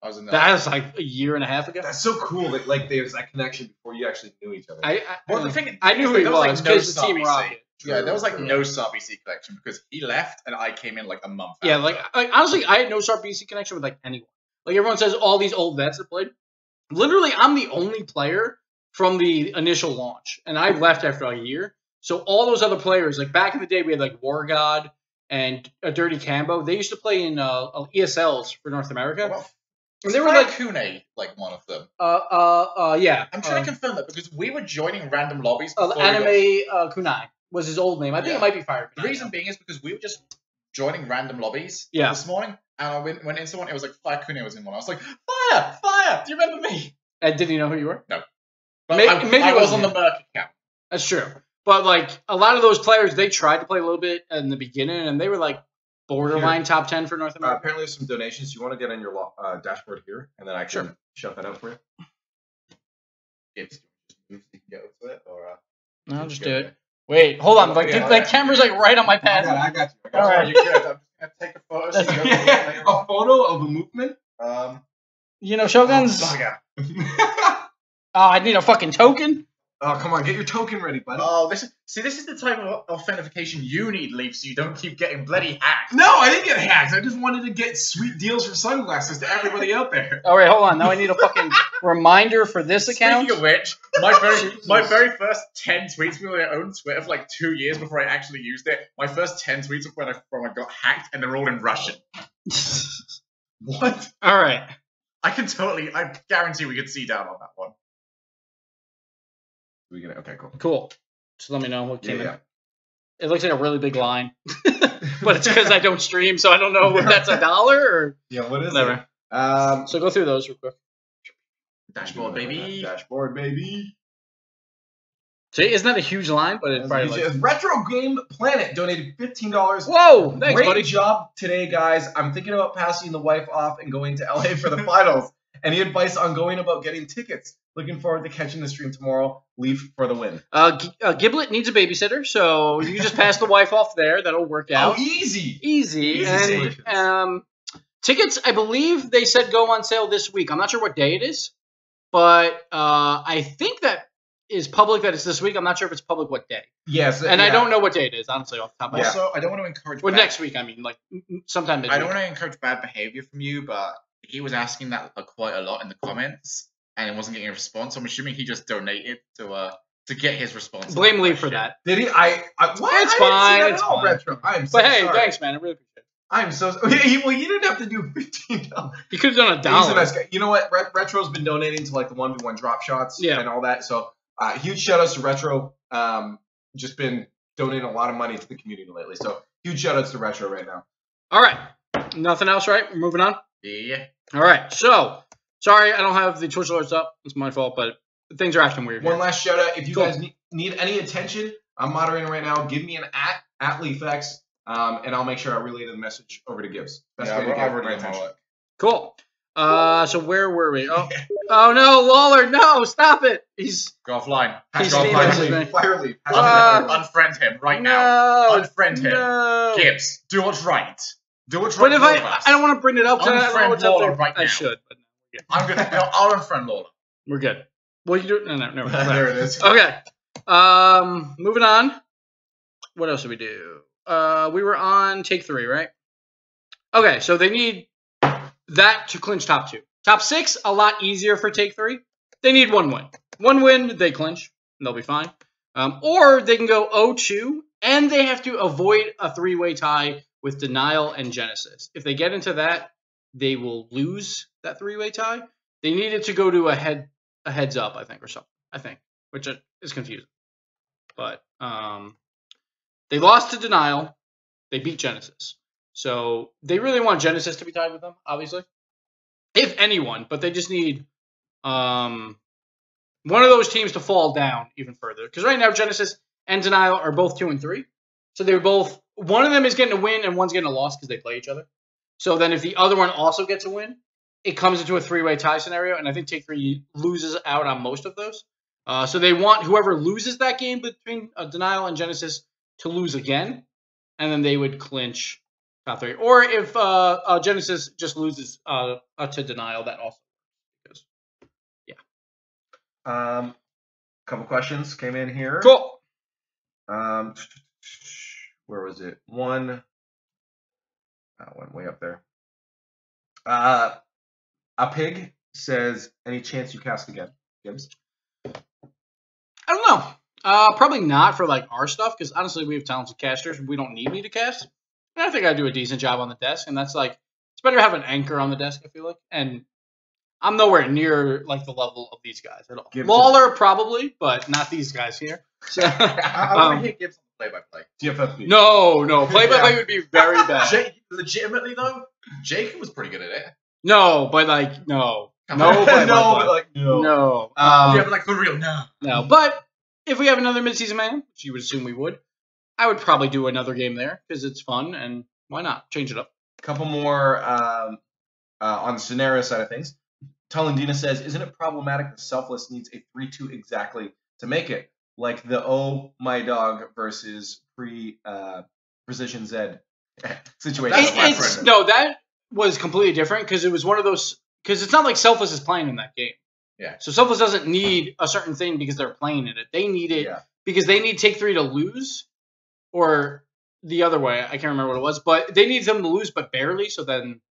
I was in the that was like a year and a half ago. That's so cool that like there's that connection before you actually knew each other. Well, the thing I knew who he was because the Team Rocket. Yeah, there was like no Star BC connection because he left and I came in like a month after. Yeah, like honestly, I had no Star BC connection with like anyone. Like everyone says, all these old vets that played. Literally, I'm the only player from the initial launch, and I left after a year. So all those other players, like back in the day, we had like War God and a Dirty Cambo. They used to play in ESLs for North America. Well, and they were like Kune, like one of them. Yeah. I'm trying to confirm that because we were joining random lobbies. Anime Kunai was his old name. I think it might be Fire. The reason being is because we were just joining random lobbies this morning, and I went into one. It was like Fire Kune was in one. I was like, Fire! Do you remember me? And did he know who you were? No. But maybe I was on the Merc account. That's true. But like a lot of those players, they tried to play a little bit in the beginning, and they were like borderline top 10 for North America. Apparently, there's some donations. You want to get on your dashboard here, and then I can shut that out for you. Gibbs, you can get to it, or no, I'll just do it. Wait, hold on. Like the camera's like right on my pad. I got you. All right, you good. I'm just gonna take a photo. So a photo of a movement. You know, Shogun's. I need a fucking token. Oh, come on, get your token ready, buddy. Oh, this is the type of authentication you need, Leaf, so you don't keep getting bloody hacked. No, I didn't get hacked. I just wanted to get sweet deals for sunglasses to everybody out there. All right, hold on. Now I need a fucking reminder for this account. Speaking of which, my very first 10 tweets were on my own Twitter for like 2 years before I actually used it. My first 10 tweets were when I got hacked, and they're all in Russian. What? All right. I guarantee we could see down on that one. Okay, cool. Cool. Just let me know what came in. Yeah. It looks like a really big line. But it's because I don't stream, so I don't know if that's $1 or... Yeah, what is it? So go through those real quick. Dashboard, baby. Dashboard, baby. See, isn't that a huge line? But it's probably like... Retro Game Planet donated $15. Whoa! Thanks, Great buddy. job today, guys. I'm thinking about passing the wife off and going to LA for the finals. Any advice on going about getting tickets? Looking forward to catching the stream tomorrow. Leaf for the win. Giblet needs a babysitter, so you just pass the wife off there. That'll work out. Oh, easy. Easy. And tickets, I believe they said go on sale this week. I'm not sure what day it is, but I think that is public that it's this week. I'm not sure if it's public what day. Yes. And I don't know what day it is, honestly, off the top of my head. Also, I don't want to encourage... Well, next week, I mean, like sometime midweek. I don't want to encourage bad behavior from you, but he was asking that quite a lot in the comments, and it wasn't getting a response. I'm assuming he just donated to get his response. Blame Lee for that. Did he? What? It's I fine. didn't see that It's at all, fine. Retro. I'm so But hey, sorry. thanks, man. I really appreciate it. I'm so sorry. Well, you didn't have to do $15. You could have done He's a $1. nice guy. You know what? Retro's been donating to like the 1v1 drop shots and all that. So huge shout outs to Retro. Just been donating a lot of money to the community lately. So huge shout outs to Retro right now. All right. Nothing else, right? We're moving on? Yeah. All right. So, sorry I don't have the Twitch alerts up. It's my fault, but things are acting weird. One last shout out. If you guys need any attention, I'm moderating right now. Give me an at LeafX, and I'll make sure I relay the message over to Gibbs. Best way to get my attention. Cool. So where were we? Oh, oh no, Lawler, no, stop it. He's Go offline. He's Go steaming. offline. Fire Leaf. Unfriend him right now. Unfriend him. No. Gibbs, do what's right. Do what's right. But if I don't want to bring it up because I don't know what's up Lawler there. right I now. should, but I'm gonna. No, I'll unfriend Lawler. we're good. Well, you do. No, never mind. There it is. Okay. Moving on. What else did we do? We were on take 3, right? Okay, so they need that to clinch top 2. Top 6, a lot easier for take 3. They need 1 win. 1 win, they clinch, and they'll be fine. Or they can go 0-2, and they have to avoid a 3-way tie with Denial and Genesis. If they get into that, they will lose that 3-way tie. They needed to go to a heads up, I think, or something. I think, which is confusing. But they lost to Denial. They beat Genesis. So they really want Genesis to be tied with them, obviously. If anyone, but they just need one of those teams to fall down even further. Because right now, Genesis and Denial are both 2 and 3. So they're both, one of them is getting a win and one's getting a loss because they play each other. So then if the other one also gets a win, it comes into a 3-way tie scenario. And I think Take 3 loses out on most of those. So they want whoever loses that game between Denial and Genesis to lose again. And then they would clinch top 3. Or if Genesis just loses to Denial, that also works. Yeah. Couple questions came in here. Cool. Where was it? One. That went way up there. A pig says, "Any chance you cast again, Gibbs?" I don't know. Probably not for like our stuff because honestly, we have talented casters. We don't need me to cast. And I think I do a decent job on the desk, and that's like it's better to have an anchor on the desk. I feel like, and I'm nowhere near like the level of these guys at all. Gibbs Lawler probably, but not these guys here. So, I want to hit Gibbs on the play-by-play. GFFB. no, play-by-play would be very bad. Legitimately though, Jacob was pretty good at it. No, but like no, No, but like no. no. Yeah, but like for real, no. No, but if we have another midseason man, which you would assume we would, I would probably do another game there because it's fun and why not change it up? Couple more on the scenario side of things. Talandina says, "Isn't it problematic that Selfless needs a 3-2 exactly to make it? Like the Oh My Dog versus Precision Z situation." No, that was completely different because it was one of those. Because it's not like Selfless is playing in that game. Yeah. So Selfless doesn't need a certain thing because they're playing in it. They need it because they need Take 3 to lose, or the other way. I can't remember what it was, but they need them to lose, but barely. So then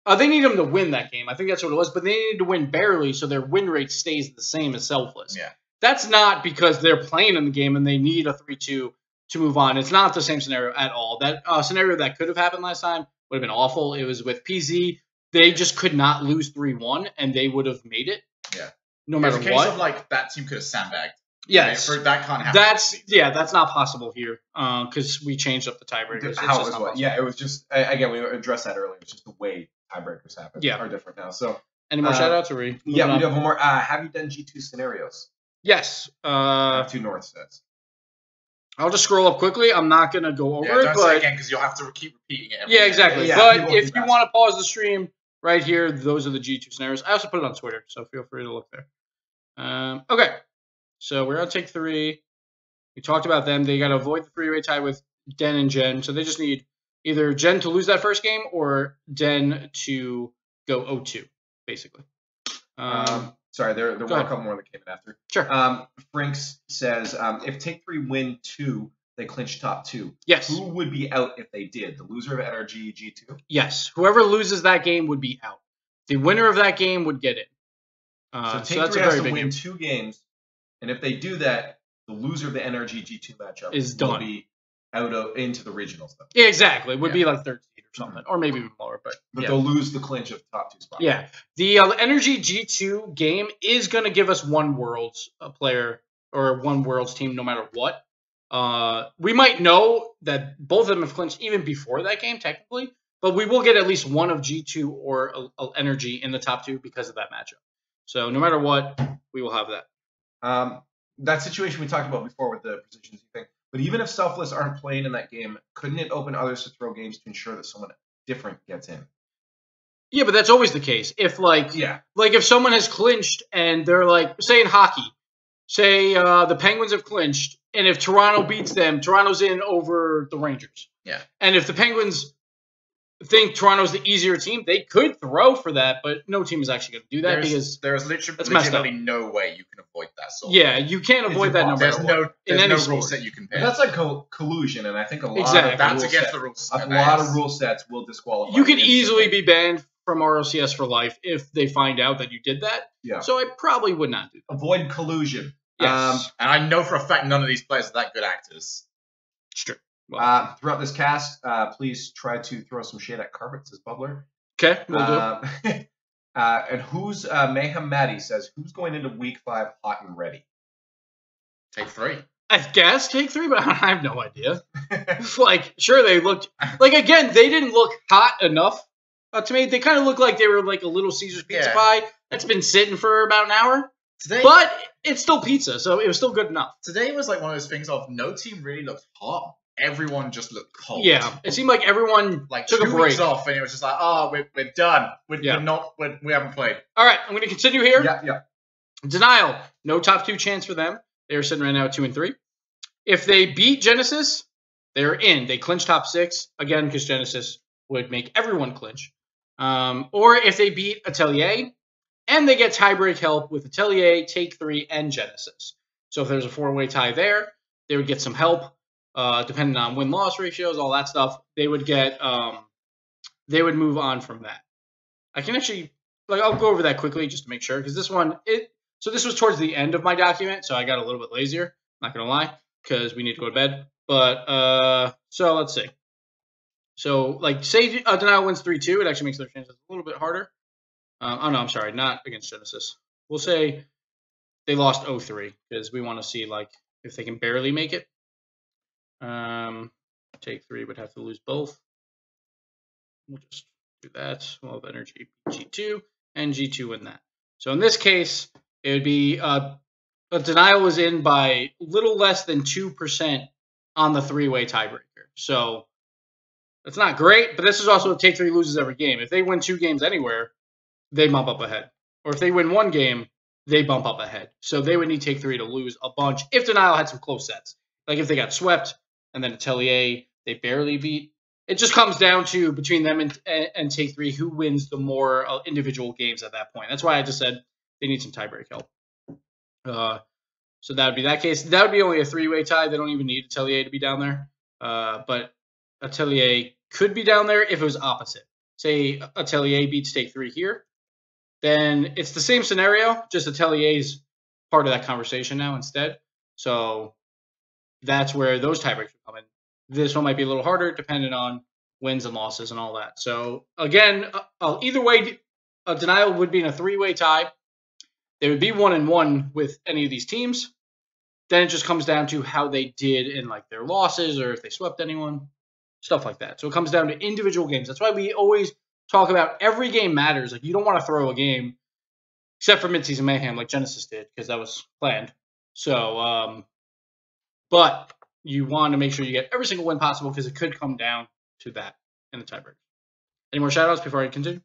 they need them to win that game. I think that's what it was. But they need to win barely, so their win rate stays the same as Selfless. Yeah. That's not because they're playing in the game and they need a 3-2 to move on. It's not the same scenario at all. That scenario that could have happened last time would have been awful. It was with PZ. They just could not lose 3-1, and they would have made it. Yeah. No matter what. It's a what. case of like that team could have sandbagged. Yes. That can't happen. That's not possible here because we changed up the tiebreakers. How it was what? Yeah, it was just again we addressed that earlier. It's just the way tiebreakers happen. Yeah. Are different now. So any more shout outs or we? Yeah, we do have one more. Have you done G2 scenarios? Yes. 2 North sets. I'll just scroll up quickly. I'm not gonna go over it, don't but say again because you'll have to keep repeating it. Yeah, exactly. Yeah, but if you want to pause the stream right here, those are the G2 scenarios. I also put it on Twitter, so feel free to look there. Okay, so we're on take 3. We talked about them. They got to avoid the 3-way tie with Den and Jen, so they just need either Jen to lose that first game or Den to go 0-2, basically. Sorry, there were a couple more that came in after. Sure. Frinks says, if Take 3 win 2, they clinch top 2. Yes. Who would be out if they did? The loser of NRG G2? Yes. Whoever loses that game would be out. The winner of that game would get in. So so Take that's 3 a has very to big win game. 2 games, and if they do that, the loser of the NRG G2 matchup Is will done. be into the regionals. Though. Yeah, exactly. It would be Yeah. like third seed or something, or maybe even lower. But yeah. They'll lose the clinch of top 2 spots. Yeah, the Energy G2 game is going to give us one Worlds player or one Worlds team no matter what. We might know that both of them have clinched even before that game, technically, but we will get at least one of G2 or Energy in the top 2 because of that matchup. So no matter what, we will have that. That situation we talked about before with the precision thing. But even if Selfless aren't playing in that game, couldn't it open others to throw games to ensure that someone different gets in? Yeah, but that's always the case. If like if someone has clinched and they're like, say in hockey, say the Penguins have clinched, and if Toronto beats them, Toronto's in over the Rangers. Yeah. And if the Penguins think Toronto's the easier team, they could throw for that, but no team is actually going to do that because there's that's messed up. literally no way you can avoid that sort. Yeah, you can't avoid that number. There's no rule sport. set you can pick. That's like collusion, and I think a lot of that's against the rules. A lot of rule sets will disqualify. You could easily be banned from Rlcs for life if they find out that you did that. Yeah. So I probably would not do that. Avoid collusion. Yes. And I know for a fact none of these players are that good actors. It's true. Well, throughout this cast, please try to throw some shade at Carpet, says Bubbler. Okay, we'll do. And who's Mayhem Maddie says, who's going into week 5 hot and ready? Take 3. I guess Take 3, but I have no idea. Like, sure, they looked like again, they didn't look hot enough to me. They kind of looked like they were like a Little Caesars pizza pie that's been sitting for about an hour. Today, but it's still pizza, so it was still good enough. Today was like one of those things of no team really looked hot. Everyone just looked cold. Yeah, it seemed like everyone took a break. 2 weeks off, and it was just like, oh, we're done. We haven't played. All right, I'm going to continue here. Yeah. Denial, no top 2 chance for them. They're sitting right now at 2 and 3. If they beat Genesis, they're in. They clinch top 6 again because Genesis would make everyone clinch. Or if they beat Atelier, and they get tiebreak help with Atelier, Take 3, and Genesis. So if there's a 4-way tie there, they would get some help. Depending on win-loss ratios, all that stuff, they would get. They would move on from that. I can actually, I'll go over that quickly just to make sure, because this one, so this was towards the end of my document, so I got a little bit lazier. Not gonna lie, because we need to go to bed. But so let's see. So say Denial wins 3-2, it actually makes their chances a little bit harder. Oh no, I'm sorry, not against Genesis. We'll say they lost 0-3 because we want to see if they can barely make it. Take 3 would have to lose both. We'll just do that. We'll have Energy G2 and G2 win that. So in this case, it would be Denial was in by little less than 2% on the 3-way tiebreaker. So that's not great, but this is also if Take 3 loses every game. If they win 2 games anywhere, they bump up ahead. Or if they win 1 game, they bump up ahead. So they would need Take 3 to lose a bunch if Denial had some close sets. Like if they got swept and then Atelier, they barely beat. It just comes down to between them and Take 3 who wins the more individual games at that point. That's why I just said they need some tiebreak help. So that would be that case. That would be only a 3-way tie. They don't even need Atelier to be down there. But Atelier could be down there if it was opposite. Say Atelier beats Take 3 here. Then it's the same scenario, just Atelier's part of that conversation now instead. So that's where those tiebreaks will come in. This one might be a little harder depending on wins and losses and all that. So again, either way, Denial would be in a 3-way tie. They would be 1-1 with any of these teams. Then it just comes down to how they did in their losses or if they swept anyone, stuff like that. So it comes down to individual games. That's why we always talk about every game matters. You don't want to throw a game, except for Midseason Mayhem like Genesis did, because that was planned. So, but you want to make sure you get every single win possible because it could come down to that in the tiebreaker. Any more shout-outs before I continue?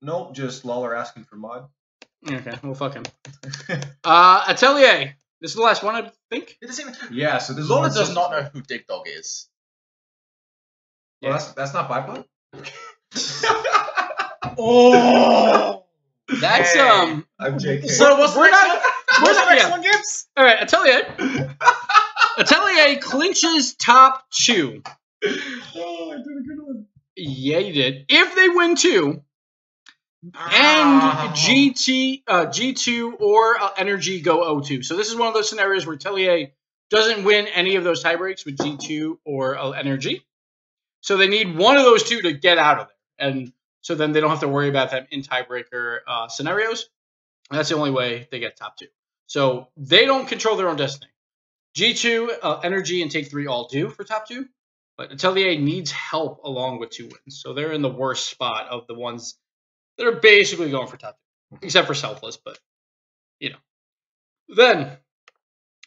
Nope, just Lawler asking for mod. Okay, well, fuck him. Atelier. This is the last one, I think. Yeah, so this Lawler does not know who Dig Dog is. Well, that's not Bipod? Oh! That's, I'm JK. So what's the next one, Gibbs? All right, Atelier. Atelier clinches top 2. Oh, I did a good one. Yeah, you did. If they win 2, and G2 or NRG go 0-2. So this is one of those scenarios where Atelier doesn't win any of those tiebreaks with G2 or NRG. So they need one of those 2 to get out of there. And so then they don't have to worry about them in tiebreaker scenarios. And that's the only way they get top 2. So they don't control their own destiny. G2, NRG, and Take 3 all do for top 2. But Atelier needs help along with 2 wins. So they're in the worst spot of the ones that are basically going for top 2. Except for Selfless, but, you know. Then,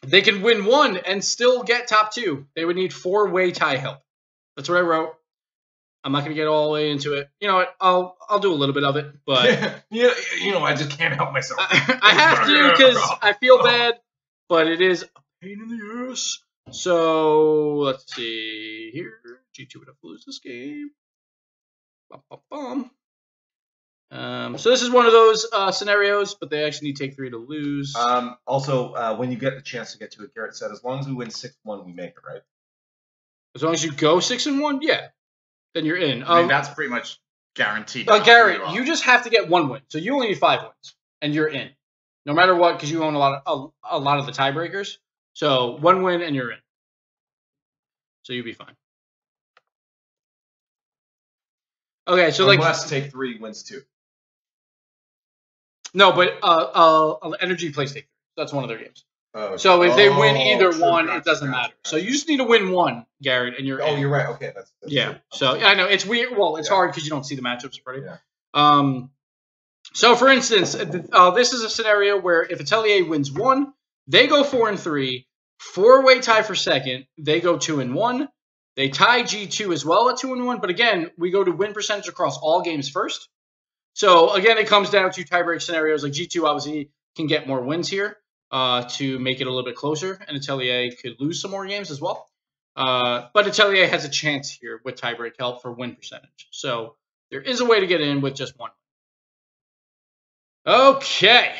they can win 1 and still get top 2. They would need 4-way tie help. That's what I wrote. I'm not going to get all the way into it. You know what? I'll do a little bit of it, but... you know, I just can't help myself. I have to because I feel bad, but it is a pain in the ass. So, let's see here. G2 would have to lose this game. So this is one of those scenarios, but they actually need Take 3 to lose. Also, when you get the chance to get to it, Garrett said, as long as we win 6-1, we make it, right? As long as you go 6-1, yeah, then you're in. I mean, that's pretty much guaranteed. Garrett, you just have to get 1 win, so you only need 5 wins, and you're in, no matter what, because you own a lot of the tiebreakers. So 1 win and you're in. So you'll be fine. Okay, so unless Take 3 wins 2. No, but NRG plays Take 3. That's one of their games. Oh, so if they win either one, gotcha, it doesn't matter. So you just need to win 1, Garrett, and you're in. Oh, you're right. Okay, that's yeah. True. So I know it's weird. Well, it's hard because you don't see the matchups already. Yeah. So for instance, this is a scenario where if Atelier wins 1, they go 4-3, 4-way tie for second. They go 2-1. They tie G2 as well at 2-1. But again, we go to win percentage across all games first. So again, it comes down to tiebreak scenarios. Like G2 obviously can get more wins here to make it a little bit closer, and Atelier could lose some more games as well. But Atelier has a chance here with tiebreak help for win percentage. So there is a way to get in with just 1. Okay.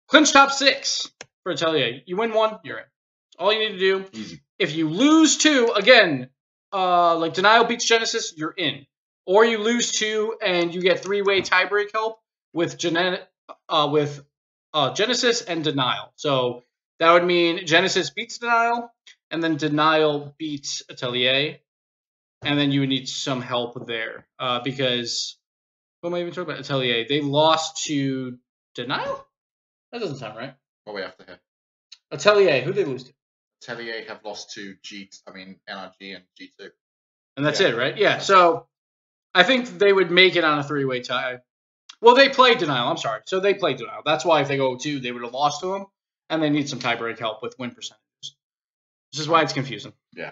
Clinch top 6 for Atelier. You win 1, you're in. All you need to do. Easy. If you lose 2, again, like Denial beats Genesis, you're in. Or you lose 2 and you get 3-way tiebreak help with Genesis and Denial. So that would mean Genesis beats Denial, and then Denial beats Atelier, and then you would need some help there because what am I even talking about? Atelier. They lost to Denial? That doesn't sound right. What we have to hit? Atelier. Who did they lose to? Atelier have lost to NRG and G2. And that's it, right? Yeah. So I think they would make it on a 3-way tie. Well, they played Denial. I'm sorry. So they played Denial. That's why if they go 2, they would have lost to them, and they need some tiebreak help with win percentages. This is why it's confusing. Yeah.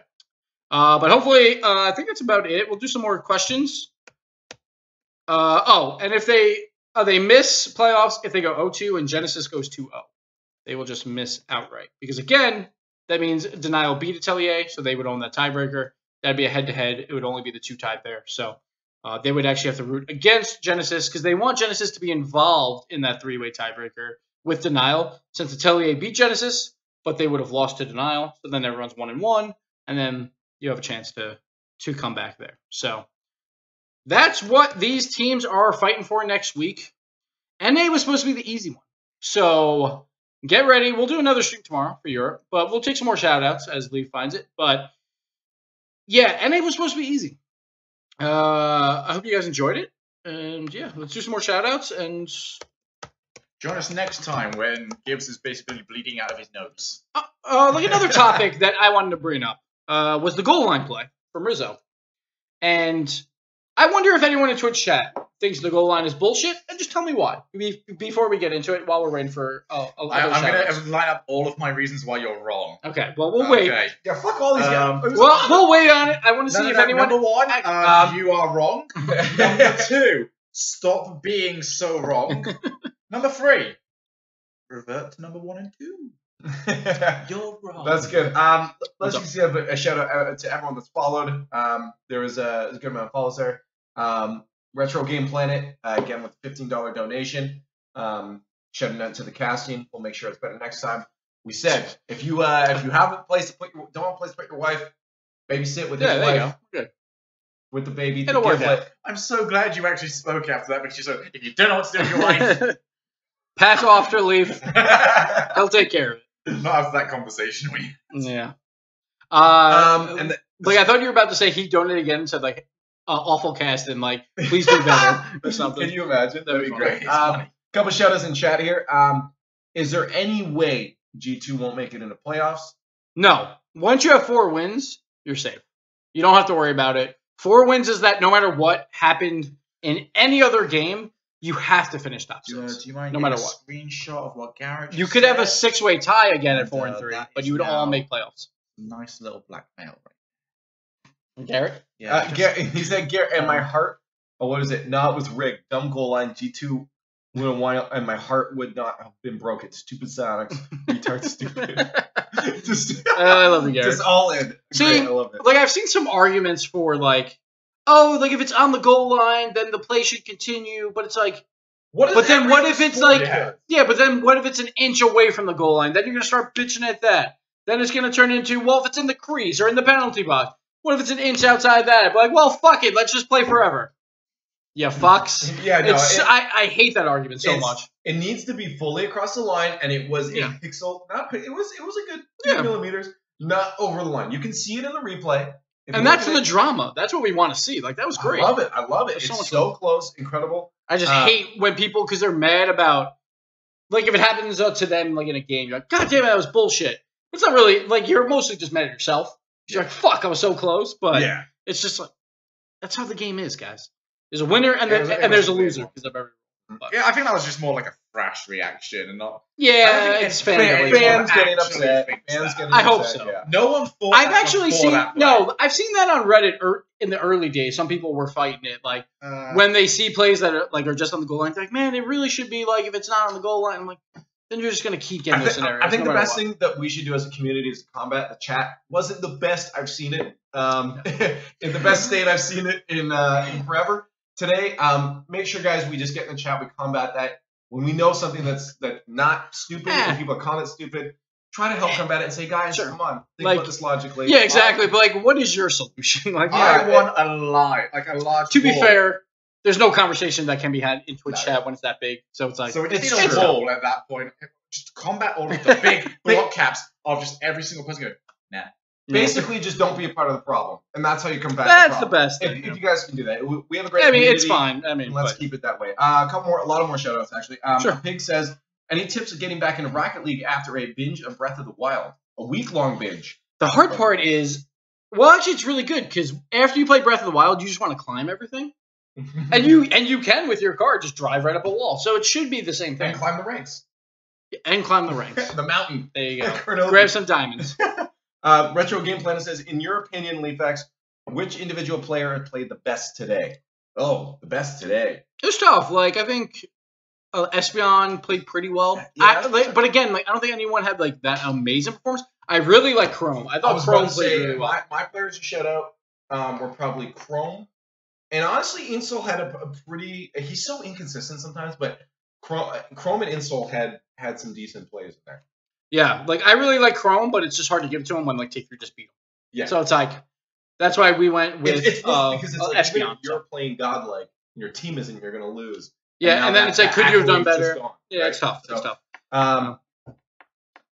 But hopefully, I think that's about it. We'll do some more questions. And if they miss playoffs, if they go 0-2 and Genesis goes 2-0, they will just miss outright. Because again, that means Denial beat Atelier, so they would own that tiebreaker. That'd be a head-to-head. It would only be the 2 tied there. So they would actually have to root against Genesis because they want Genesis to be involved in that 3-way tiebreaker with Denial. Since Atelier beat Genesis, but they would have lost to Denial. So then everyone's 1-1, and then you have a chance to come back there. So that's what these teams are fighting for next week. NA was supposed to be the easy one. So get ready. We'll do another stream tomorrow for Europe, but we'll take some more shout-outs as Lee finds it. But yeah, NA was supposed to be easy. I hope you guys enjoyed it. And yeah, let's do some more shout-outs and join us next time when Gibbs is basically bleeding out of his nose. Like another topic that I wanted to bring up was the goal line play from Rizzo. And I wonder if anyone in Twitch chat thinks the goal line is bullshit, and just tell me why before we get into it while we're waiting for I'm going to line up all of my reasons why you're wrong. Okay, well, we'll wait. Yeah, fuck all these guys. Well, we'll wait on it. I want to see if anyone... Number 1, you are wrong. Number 2, stop being so wrong. Number 3, revert to number 1 and 2. You're wrong. That's good. Let's just give a shout out to everyone that's followed. There was a good amount of follows there. Retro Game Planet, again with a $15 donation. Shouting out to the casting. We'll make sure it's better next time. We said if you have a place to don't have a place to put your wife, babysit with his wife. There you go. Good. with the baby. It'll work out. I'm so glad you actually spoke after that because you said, if you don't know what to do with your life, pass off to Leaf. He'll take care of it. Not after that conversation. Yeah. And like I thought you were about to say he donated again and said like awful cast and like please do better or something. Can you imagine? That'd be great. Funny. Couple shout outs in chat here. Is there any way G2 won't make it into playoffs? No. Once you have 4 wins, you're safe. You don't have to worry about it. 4 wins is that no matter what happened in any other game, you have to finish top 6. Do you mind no matter what. Screenshot of what Garrett You could have a 6-way tie again at 4 and 3, that but is you would all now- make playoffs. Nice little blackmail. Garrett? Yeah. He said, Garrett, and my heart, what is it? No, it was rigged. Dumb goal line. G2 would have won, and my heart would not have been broken. Stupid Sonics. Retard stupid. I love you, Garrett. Just all in. See, Great, I love it. like I've seen some arguments for like, oh, like if it's on the goal line, then the play should continue. But it's like, but then what if it's like, but then what if it's an inch away from the goal line? Then you're gonna start bitching at that. Then it's gonna turn into, well, if it's in the crease or in the penalty box, what if it's an inch outside that? But like, well, fuck it, let's just play forever. Yeah, fucks. Yeah, no, I hate that argument so much. It needs to be fully across the line, and it was a pixel. It was a good 2 millimeters, not over the line. You can see it in the replay. And that's for the drama. That's what we want to see. Like, that was great. I love it. It's so close, incredible. I just hate when people, because they're mad about, like, if it happens to them, like, in a game, you're like, God damn it, that was bullshit. It's not really, like, you're mostly just mad at yourself. You're like, fuck, I was so close. But it's just like, that's how the game is, guys. There's a winner and there's a loser because of every. Yeah, I think that was just more like a thrash reaction and not. Yeah, it's fans getting upset. I hope so. Yeah. No one thought. I've actually seen I've seen that on Reddit in the early days. Some people were fighting it, like when they see plays that are just on the goal line. They're like, man, it really should be like if it's not on the goal line. I'm like, then you're just gonna keep getting those scenarios. I think the best thing that we should do as a community is to combat the chat. Wasn't the best I've seen it in the best state I've seen it in forever. Today, make sure, guys, we just get in the chat. We combat that. When we know something that's not stupid and people call it stupid, try to help combat it and say, guys, come on, think about this logically. Yeah, exactly. But like, what is your solution? Like, I want a lie, like a large. To be fair, there's no conversation that can be had in Twitch chat when it's that big. So it's like, so it's a wall at that point. Just combat all of the big block caps of just every single person going, nah. Basically, just don't be a part of the problem, and that's how you combat. That's the best thing. If you guys can do that, we have a great. I mean, community, it's fine. I mean, let's keep it that way. A lot of more shoutouts actually. Pig says, any tips of getting back into Rocket League after a binge of Breath of the Wild? A week-long binge. The hard part is, well, actually, it's really good because after you play Breath of the Wild, you just want to climb everything, and you can with your car just drive right up a wall. So it should be the same thing. And climb the ranks. And climb the ranks. The mountain. There you go. Grab some diamonds. Retro Game Planet says, in your opinion, LeafX, which individual player played the best today? Oh, the best today. It was tough. Like, I think Espeon played pretty well. But again, like, I don't think anyone had like that amazing performance. I really like Chrome. I thought Chrome played really well. My players to shout out were probably Chrome. And honestly, Insol had a pretty... He's so inconsistent sometimes, but Chrome and Insol had some decent plays in there. Yeah, like I really like Chrome, but it's just hard to give it to him when like Take3 just beat him. Yeah. So it's like that's why we went with because it's like Espeon. You're playing godlike, your team isn't. You're gonna lose. Yeah, and then it's like, could you have done better? Gone, yeah, right? It's tough. So, it's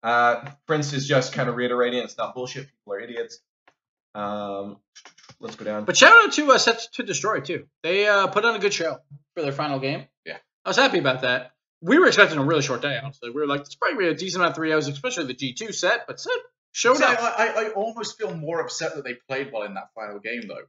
tough. Prince is just kind of reiterating it's not bullshit. People are idiots. Let's go down. But shout out to Set to Destroy too. They put on a good show for their final game. Yeah, I was happy about that. We were expecting a really short day, honestly. We were like, it's probably a decent amount of 3 hours, especially the G2 set, but set showed up. I almost feel more upset that they played well in that final game, though.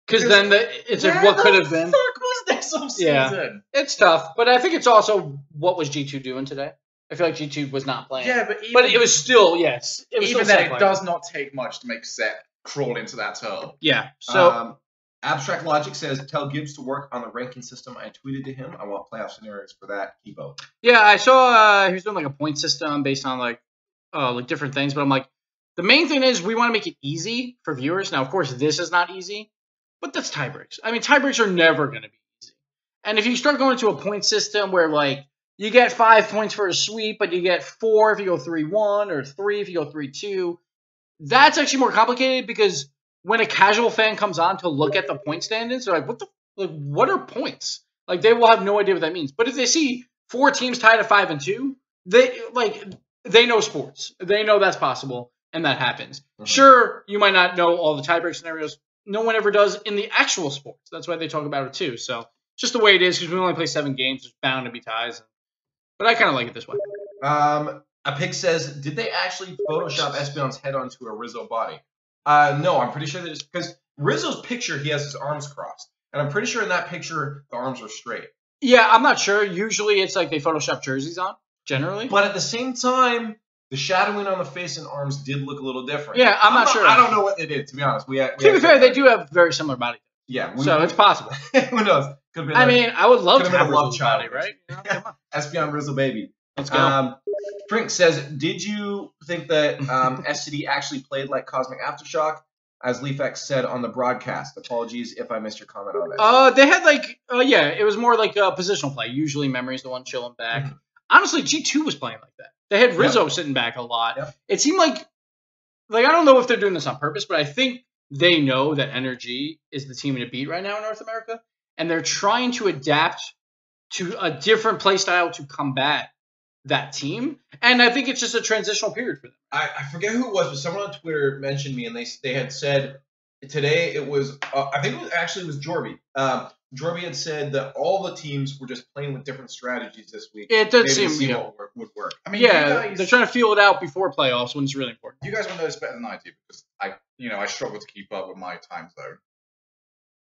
Because then it's like, what could have been. What was this off season? Yeah, it's tough, but I think it's also what was G2 doing today. I feel like G2 was not playing. Yeah, but it was still, yes. It was even still then, it does not take much to make Set crawl into that turtle. Yeah, so... Abstract Logic says, tell Gibbs to work on the ranking system. I tweeted to him. I want playoff scenarios for that. Kibo. Yeah, I saw he was doing like a point system based on like different things. But I'm like, the main thing is we want to make it easy for viewers. Now, of course, this is not easy, but that's tiebreaks. I mean, tiebreaks are never going to be easy. And if you start going to a point system where like you get 5 points for a sweep, but you get 4 if you go 3-1 or 3 if you go 3-2, that's actually more complicated because when a casual fan comes on to look at the point standings, they're like, what are points? Like, they will have no idea what that means. But if they see 4 teams tied at 5 and 2, they know sports. They know that's possible, and that happens. Mm-hmm. Sure, you might not know all the tiebreak scenarios. No one ever does in the actual sports. That's why they talk about it too. So just the way it is, because we only play 7 games, there's bound to be ties. But I kind of like it this way. A pick says, did they actually Photoshop Espion's head onto a Rizzo body? No, I'm pretty sure that it's because Rizzo's picture, he has his arms crossed. And I'm pretty sure in that picture, the arms are straight. Yeah, I'm not sure. Usually it's like they Photoshop jerseys on, generally. But at the same time, the shadowing on the face and arms did look a little different. Yeah, I'm not sure. I don't know what they did, to be honest. To be fair, they do have very similar body. Yeah. So it's possible. Who knows? I mean, I would love to have a love child, body, right? You know, come on. Espion Rizzo baby. Let's go. Frink says, did you think that SCD actually played like Cosmic Aftershock? As LeafX said on the broadcast. Apologies if I missed your comment on that. They had it was more like positional play. Usually Memory's the one chilling back. Mm-hmm. Honestly, G2 was playing like that. They had Rizzo sitting back a lot. Yep. It seemed like I don't know if they're doing this on purpose, but I think they know that NRG is the team to beat right now in North America, and they're trying to adapt to a different play style to combat that team. And I think it's just a transitional period for them. I forget who it was, but someone on Twitter mentioned me, and they had said today it was I think it was Jorby. Jorby had said that all the teams were just playing with different strategies this week. It does seem what would work. I mean, they're trying to feel it out before playoffs when it's really important. You guys will know this better than I do because I struggle to keep up with my time zone.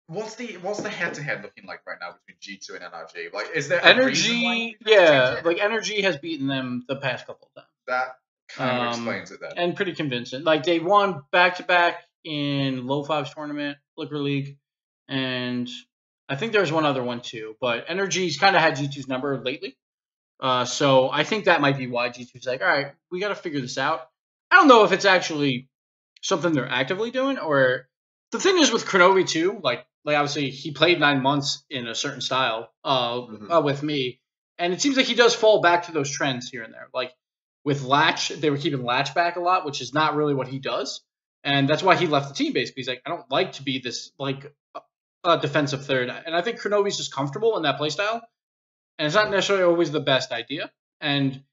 What's the head-to-head looking like right now between G2 and NRG? Like, is there NRG? Yeah, like NRG has beaten them the past couple of times. That kind of explains it then. And pretty convincing. Like they won back-to-back in Low Fives tournament, Liquor League, and I think there's one other one too. But NRG's kind of had G2's number lately, so I think that might be why G2's like, all right, we got to figure this out. I don't know if it's actually something they're actively doing, or the thing is with Kronovi too, like obviously he played 9 months in a certain style with me, and it seems like he does fall back to those trends here and there. Like with Latch, they were keeping Latch back a lot, which is not really what he does, and that's why he left the team basically. He's like, I don't like to be this like defensive third, and I think Kronovi's just comfortable in that play style, and it's not necessarily always the best idea. And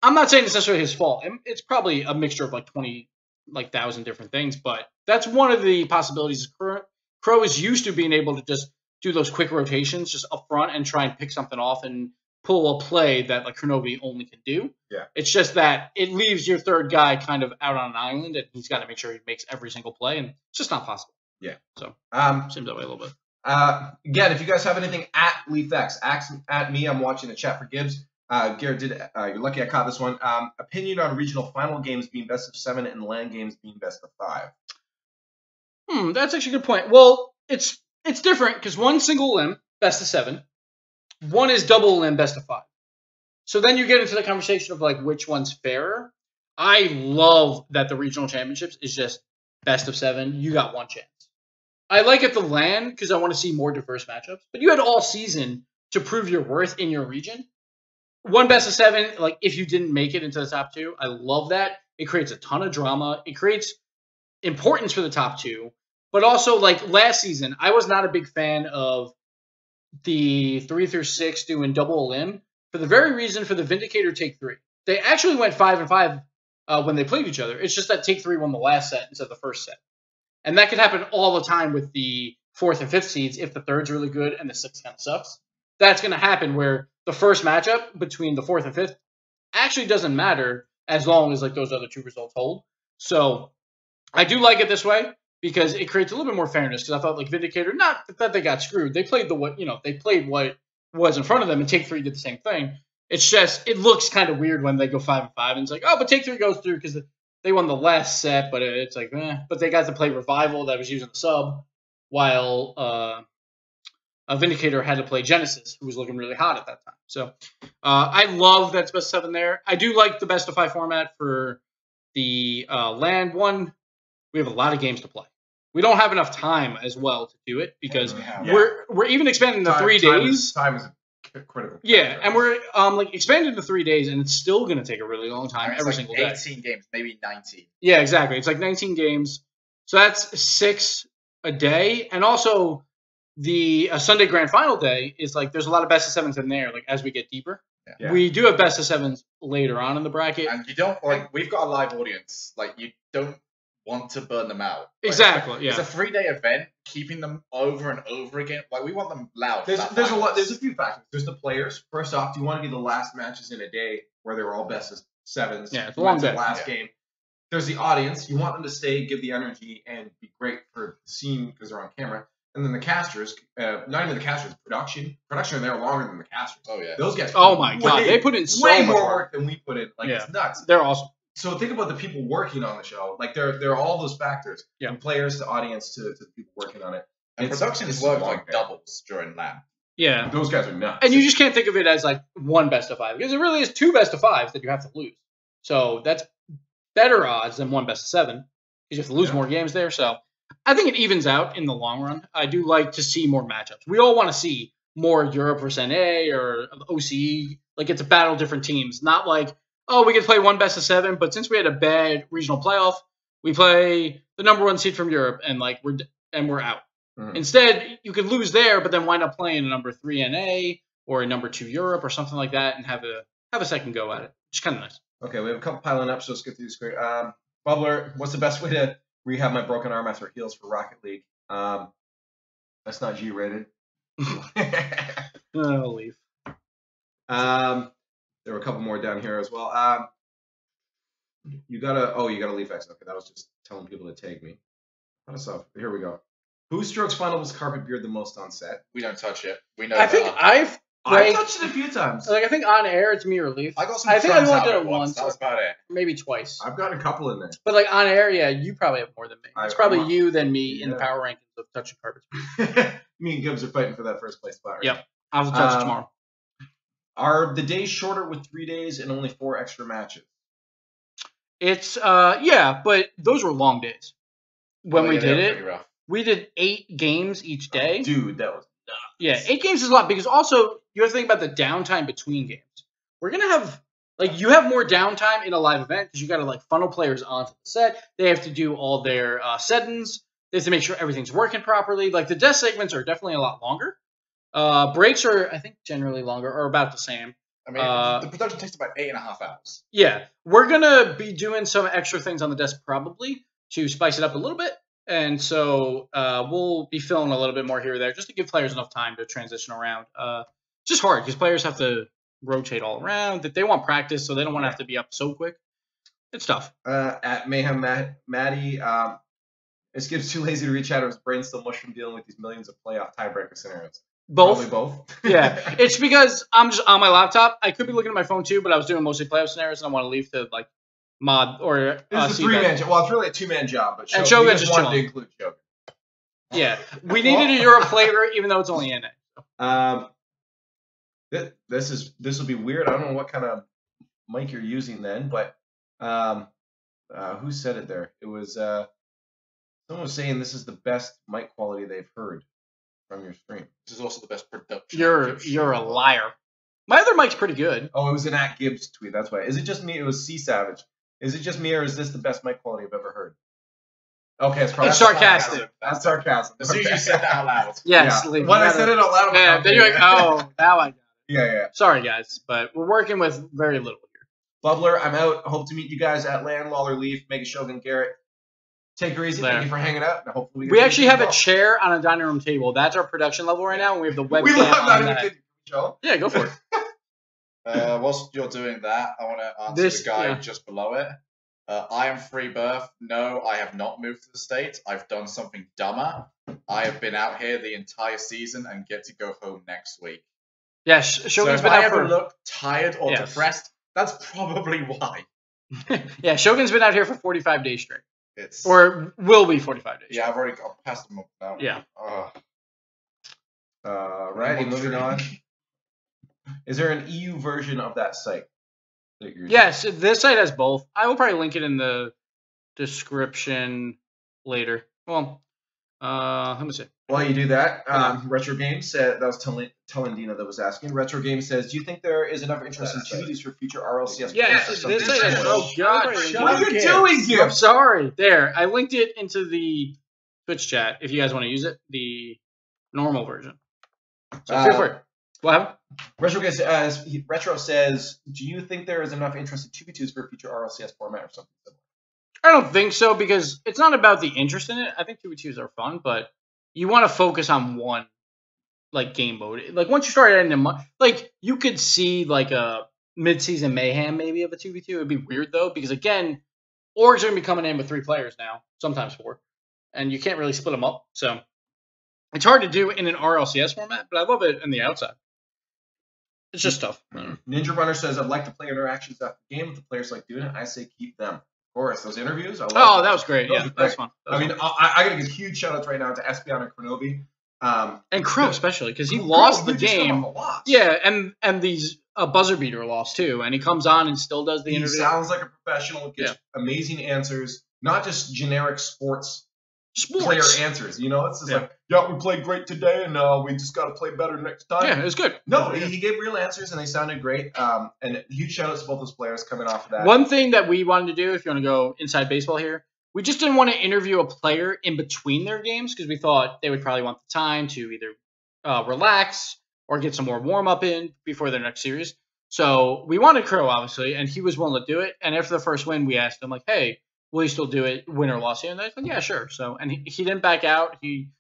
I'm not saying it's necessarily his fault. It's probably a mixture of like 1,000 different things, but that's one of the possibilities. Crow is used to being able to just do those quick rotations just up front and try and pick something off and pull a play that like Kronovi only can do. Yeah. It's just that it leaves your third guy kind of out on an island, and he's got to make sure he makes every single play, and it's just not possible. Yeah. So seems that way a little bit. Again, if you guys have anything at LeafX, at me. I'm watching the chat for Gibbs. Garrett did. You're lucky I caught this one. Opinion on regional final games being best of 7 and LAN games being best of 5. That's actually a good point. Well, it's different because one single limb, best of 7. One is double limb, best of 5. So then you get into the conversation of like which one's fairer. I love that the regional championships is just best of 7. You got one chance. I like it the LAN because I want to see more diverse matchups. But you had all season to prove your worth in your region. One best of 7, like if you didn't make it into the top 2, I love that. It creates a ton of drama. It creates importance for the top 2. But also, like last season, I was not a big fan of the 3 through 6 doing double limb for the very reason for the Vindicator Take 3. They actually went 5 and 5 when they played each other. It's just that Take 3 won the last set instead of the first set. And that could happen all the time with the 4th and 5th seeds if the 3rd's really good and the 6th kind of sucks. That's going to happen where the first matchup between the 4th and 5th actually doesn't matter as long as like those other 2 results hold. So I do like it this way because it creates a little bit more fairness, because I thought like Vindicator, not that they got screwed. They played they played what was in front of them, and Take 3 did the same thing. It's just, it looks kind of weird when they go 5 and 5 and it's like, oh, but Take 3 goes through because they won the last set, but it's like, but they got to play Revival that was using the sub, while a Vindicator had to play Genesis, who was looking really hot at that time. So I love that's best of 7 there. I do like the best of 5 format for the LAN one. We have a lot of games to play. We don't have enough time as well to do it because we're even expanding to 3 days. Time is critical. Yeah, and we're like expanded to 3 days, and it's still going to take a really long time every single day. 18 games, maybe 19. Yeah, exactly. It's like 19 games. So that's 6 a day. And also the Sunday Grand Final day is like there's a lot of best of sevens in there. Like as we get deeper, Yeah. we do have best of sevens later on in the bracket. And you don't like we've got a live audience. Like you don't want to burn them out. Like, Exactly. It's Yeah. a 3-day event. Keeping them over and over again. Like we want them loud. There's a lot. There's a few factors. There's the players. First off, do you want to be the last matches in a day where they were all best of sevens? Yeah, it's a long the day. last game. There's the audience. You want them to stay, give the energy, and be great for the scene because they're on camera. And then the casters, not even the casters, production are there longer than the casters. Oh yeah. Those guys. Oh my god, they put in so way much more work. work than we put in. Like it's nuts. They're awesome. So think about the people working on the show. Like there are all those factors. Yeah. From players to audience to the people working on it. And productions work like doubles during LAN. Yeah. Those guys are nuts. And you just can't think of it as like one best of 5 because it really is 2 best of 5s that you have to lose. So that's better odds than 1 best of 7 because you have to lose more games there. So I think it evens out in the long run. I do like to see more matchups. We all want to see more Europe versus NA or OCE. Like it's a battle of different teams, not like, oh, we could play 1 best of 7, but since we had a bad regional playoff, we play the number 1 seed from Europe and like we're out. Mm-hmm. Instead, you could lose there, but then wind up playing a number 3 NA or a number 2 Europe or something like that, and have a second go at it. It's kind of nice. Okay, we have a couple piling up, so let's get through this quick. Bubbler, what's the best way to rehab my broken arm after heals for Rocket League? That's not G-rated. I'll leave. There were a couple more down here as well. You gotta leave X. Okay, that was just telling people to tag me. Here we go. Who strokes finals carpet beard the most on set? We don't touch it. We know. I think I've touched it a few times. Like I think on air it's me or Leaf. I got some. I think I trunks only out did of it it once. That was about it. Maybe twice. I've got a couple in there. But like on air, yeah, you probably have more than me. It's probably you than me in the Yeah. power rankings of touching carpets. Me and Gibbs are fighting for that first place spot. Right? Yep. I'll have to touch it tomorrow. Are the days shorter with 3 days and only 4 extra matches? It's yeah, but those were long days. When we did it, rough. we did 8 games each day. Dude, that was nuts. Yeah, 8 games is a lot because also you have to think about the downtime between games. We're gonna have like you have more downtime in a live event because you got to like funnel players onto the set. They have to do all their settings. They have to make sure everything's working properly. Like the death segments are definitely a lot longer. Breaks are I think generally longer or about the same. I mean, the production takes about 8.5 hours. Yeah, we're gonna be doing some extra things on the desk probably to spice it up a little bit. And so we'll be filling a little bit more here or there just to give players enough time to transition around. It's just hard because players have to rotate all around. That they want practice, so they don't want to have to be up so quick. It's tough. At Mayhem Maddie, is Gibbs too lazy to reach out, or his brain still mush from dealing with these millions of playoff tiebreaker scenarios? Both. Probably both. Yeah, it's because I'm just on my laptop. I could be looking at my phone too, but I was doing mostly playoff scenarios, and I want to leave to like mod or It's a 3-man job. Well, it's really a 2-man job, but And Shogun Shogun's just just wanted to chilling. include Shogun. Yeah, we needed a Europe flavor, even though it's only NA. This will be weird. I don't know what kind of mic you're using then, but who said it there? It was someone was saying this is the best mic quality they've heard from your stream. This is also the best production. You're a liar. My other mic's pretty good. Oh, it was an at Gibbs tweet. That's why. Is it just me? It was C Savage. Is it just me, or is this the best mic quality I've ever heard? Okay, it's probably It's sarcastic. That's sarcasm. As soon as you said that out loud. Yes, Yeah. Leaf, When you I gotta- said it out loud, I'm Yeah, like, then you're like, oh, now I got it. yeah. Sorry, guys, but we're working with very little here. Bubbler, I'm out. Hope to meet you guys at LAN, Lawler Leaf, Mega Shogun, Garrett. Take her easy. There. Thank you for hanging out. And hopefully We actually have a chair on a dining room table. That's our production level right now, and we have the webcam We love on not even that. kidding. Show. Yeah, go for it. Whilst you're doing that, I want to answer the guy just below it. I am free birth. No, I have not moved to the States. I've done something dumber. I have been out here the entire season and get to go home next week. Yeah, So Shogun's if been I out ever for look tired or Yes. depressed, that's probably why. yeah, Shogun's been out here for 45 days straight, It's or will be 45 days. yeah, I've already got past a month now. Yeah. Righty, moving on. Is there an EU version of that site? That you're Yes, this site has both. I will probably link it in the description later. Well, Let me see. While you do that, Retro Game said, that was Telendina that was asking. Retro Game says, do you think there is enough interest in TBTs for future RLCS? Oh, God. What are you doing here? I'm sorry. There. I linked it into the Twitch chat if you guys want to use it. The normal version. So feel free. What happened? Retro says, do you think there is enough interest in 2v2s for a future RLCS format or something similar? I don't think so, because it's not about the interest in it. I think 2v2s are fun, but you want to focus on one game mode. Like once you start adding a like you could see like a mid-season mayhem maybe of a 2v2. It'd be weird though, because again, orgs are gonna be coming in with 3 players now, sometimes 4, and you can't really split them up. So it's hard to do in an RLCS format, but I love it in the outside. It's just tough. Ninja Runner says, I'd like to play interactions after the game. If the players like doing it, I say keep them. Of course, those interviews. That was great. Yeah, that was fun. I got to give huge shout outs right now to Espion and Kronovi. And Crow especially, because he lost the game. Yeah, and these buzzer beater lost too, and he comes on and still does the interview. He sounds like a professional. Gives amazing answers, not just generic sports player answers. You know, it's just like, we played great today, and we just got to play better next time. Yeah, it was good. No, he gave real answers, and they sounded great. And huge shout outs to both those players coming off of that. One thing that we wanted to do, if you want to go inside baseball here, we just didn't want to interview a player in between their games because we thought they would probably want the time to either relax or get some more warm-up in before their next series. So we wanted Crow, obviously, and he was willing to do it. And after the first win, we asked him, like, hey, will you still do it, win or loss here? And they said, yeah, sure. So, and he didn't back out. He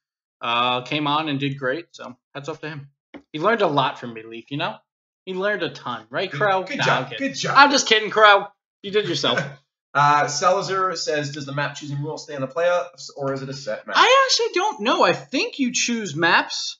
came on and did great. So hats off to him. He learned a lot from me, Leaf, you know? He learned a ton. Right, Crow? Good job. Good job. I'm just kidding, Crow. You did yourself. Salazar says, does the map choosing rule stay in the playoffs, or is it a set map? I actually don't know. I think you choose maps.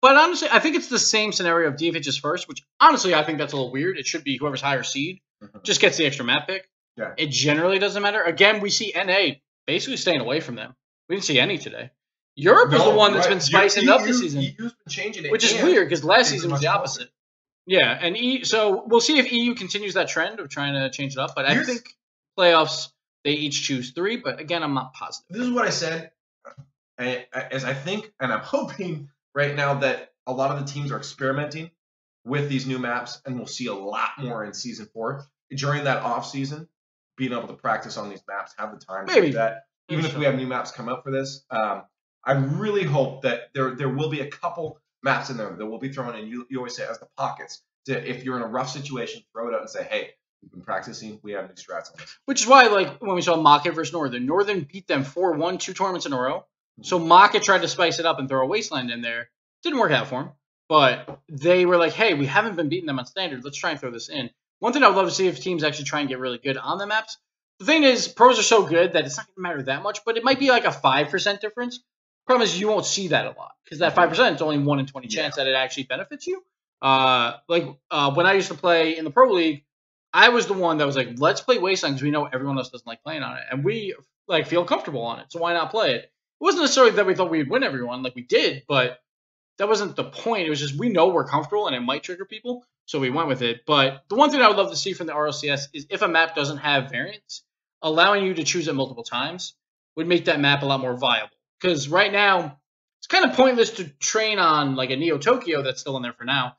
But honestly, I think it's the same scenario of DFH is first, which honestly I think that's a little weird. It should be whoever's higher seed just gets the extra map pick. Yeah. It generally doesn't matter. Again, we see NA basically staying away from them. We didn't see any today. Europe is the one that's been spicing up this season. EU's been changing it. Which is weird because last season was the opposite. Yeah, and so we'll see if EU continues that trend of trying to change it up. But I think playoffs, they each choose 3. But again, I'm not positive. This is what I said. As I think, and I'm hoping right now that a lot of the teams are experimenting with these new maps, and we'll see a lot more in Season 4. During that off season, being able to practice on these maps, have the time to do that. Even if we have new maps come out for this, I really hope that there will be a couple maps in there that will be thrown in. You always say as the pockets. If you're in a rough situation, throw it out and say, hey, we've been practicing. We have new strats on this. Which is why, like, when we saw Maka versus Northern beat them 4-1 2 tournaments in a row. So Maka tried to spice it up and throw a Wasteland in there. Didn't work out for him. But they were like, hey, we haven't been beating them on standard. Let's try and throw this in. One thing I would love to see if teams actually try and get really good on the maps. The thing is, pros are so good that it's not going to matter that much, but it might be like a 5% difference. Problem is, you won't see that a lot because that 5% is only 1 in 20 chance that it actually benefits you. When I used to play in the Pro League, I was the one that was like, let's play Wasteland because we know everyone else doesn't like playing on it, and we like feel comfortable on it, so why not play it? It wasn't necessarily that we thought we'd win everyone, like we did, but that wasn't the point. It was just we know we're comfortable and it might trigger people, so we went with it. But the one thing I would love to see from the RLCS is if a map doesn't have variants, allowing you to choose it multiple times would make that map a lot more viable. Because right now, it's kind of pointless to train on like a Neo Tokyo that's still in there for now,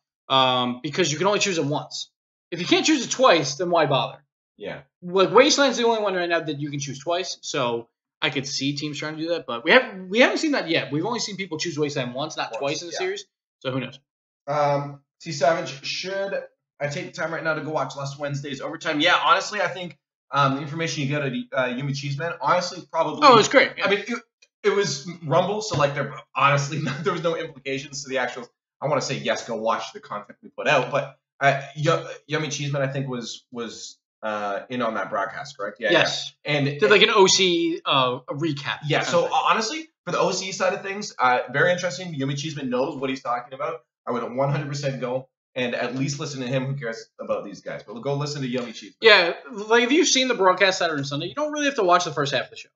because you can only choose it once. If you can't choose it twice, then why bother? Yeah. Like Wasteland's the only one right now that you can choose twice, so I could see teams trying to do that, but we haven't seen that yet. We've only seen people choose Wasteland once, not twice in the series. So who knows? C Savage, should I take the time right now to go watch last Wednesday's overtime? Yeah, honestly, I think the information you get at Yumi Cheeseman, honestly, probably. Oh, it was great. Yeah. I mean, it was Rumble, so like there was no implications to the actual. I want to say yes, go watch the content we put out, but Yummy Cheeseman, I think was in on that broadcast, correct? Yeah. Yes. Yeah. And did like an OC a recap. Yeah. So honestly, for the OC side of things, very interesting. Yummy Cheeseman knows what he's talking about. I would 100% go and at least listen to him. Who cares about these guys? But go listen to Yummy Cheeseman. Yeah, like if you've seen the broadcast Saturday and Sunday, you don't really have to watch the first half of the show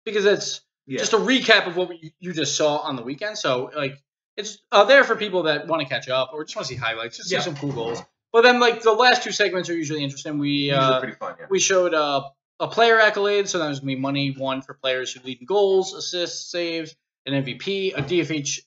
because it's just a recap of what you just saw on the weekend. So like it's there for people that want to catch up or just want to see highlights, just see some cool goals. But then like the last 2 segments are usually interesting. Usually pretty fun. Yeah. We showed a player accolade, so that was gonna be money won for players who lead in goals, assists, saves, an MVP, a DFH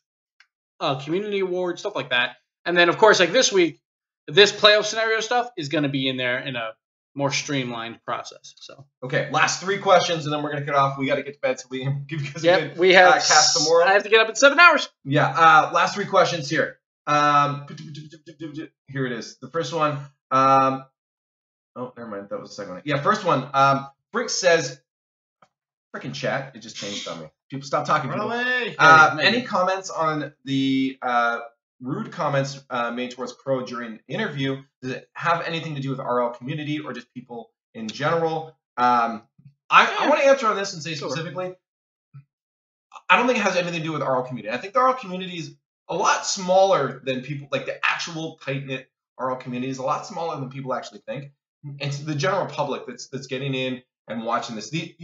community award, stuff like that. And then, of course, like this week, this playoff scenario stuff is going to be in there in a more streamlined process. So okay, last 3 questions, and then we're gonna get off. We got to get to bed, so we give you guys a good we have cast tomorrow. I have to get up in 7 hours. Yeah. Last 3 questions here. Here it is. The first one. Oh, never mind. That was the second one. Yeah, first one. Brick says, "Freaking chat! It just changed on me. People stop talking. Run People. away. Any comments on the rude comments made towards Pro during the interview? Does it have anything to do with RL community or just people in general?" I want to answer on this and say specifically, I don't think it has anything to do with RL community. I think the RL community is a lot smaller than people, like the actual tight-knit RL community is a lot smaller than people actually think. It's the general public that's getting in and watching this. The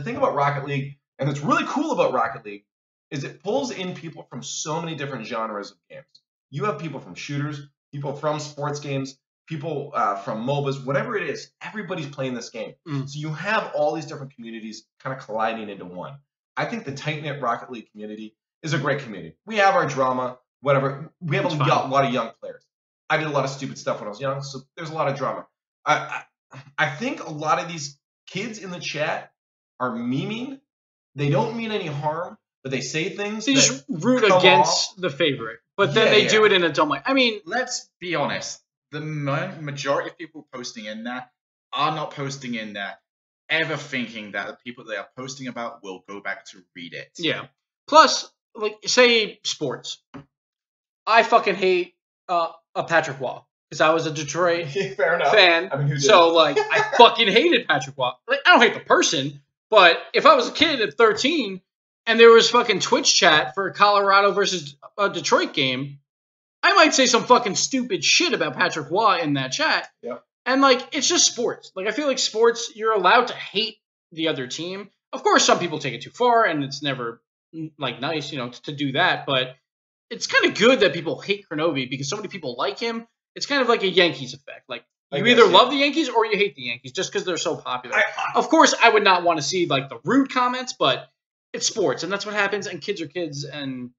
thing about Rocket League, and what's really cool about Rocket League, is it pulls in people from so many different genres of games. You have people from shooters, people from sports games, people from MOBAs, whatever it is, everybody's playing this game. So you have all these different communities kind of colliding into one. I think the tight-knit Rocket League community is a great community. We have our drama, whatever. We have a lot of young players. I did a lot of stupid stuff when I was young, so there's a lot of drama. I think a lot of these kids in the chat are memeing. They don't mean any harm, but they say things. They just root against the favorite, but then they do it in a dumb way. I mean, let's be honest. The majority of people posting in there are not posting in there ever thinking that the people they are posting about will go back to read it. Yeah. Plus, like, say sports. I fucking hate a Patrick Waugh because I was a Detroit fan. I mean, so, like, I fucking hated Patrick Waugh. Like, I don't hate the person, but if I was a kid at 13 and there was fucking Twitch chat for a Colorado versus a Detroit game, I might say some fucking stupid shit about Patrick Waugh in that chat. Yeah. And, like, it's just sports. Like, I feel like sports, you're allowed to hate the other team. Of course, some people take it too far, and it's never, like, nice, to do that. But it's kind of good that people hate Kronovi because so many people like him. It's kind of like a Yankees effect. Like, you either love the Yankees or you hate the Yankees just because they're so popular. Of course, I would not want to see, like, the rude comments, but it's sports, and that's what happens, and kids are kids, and...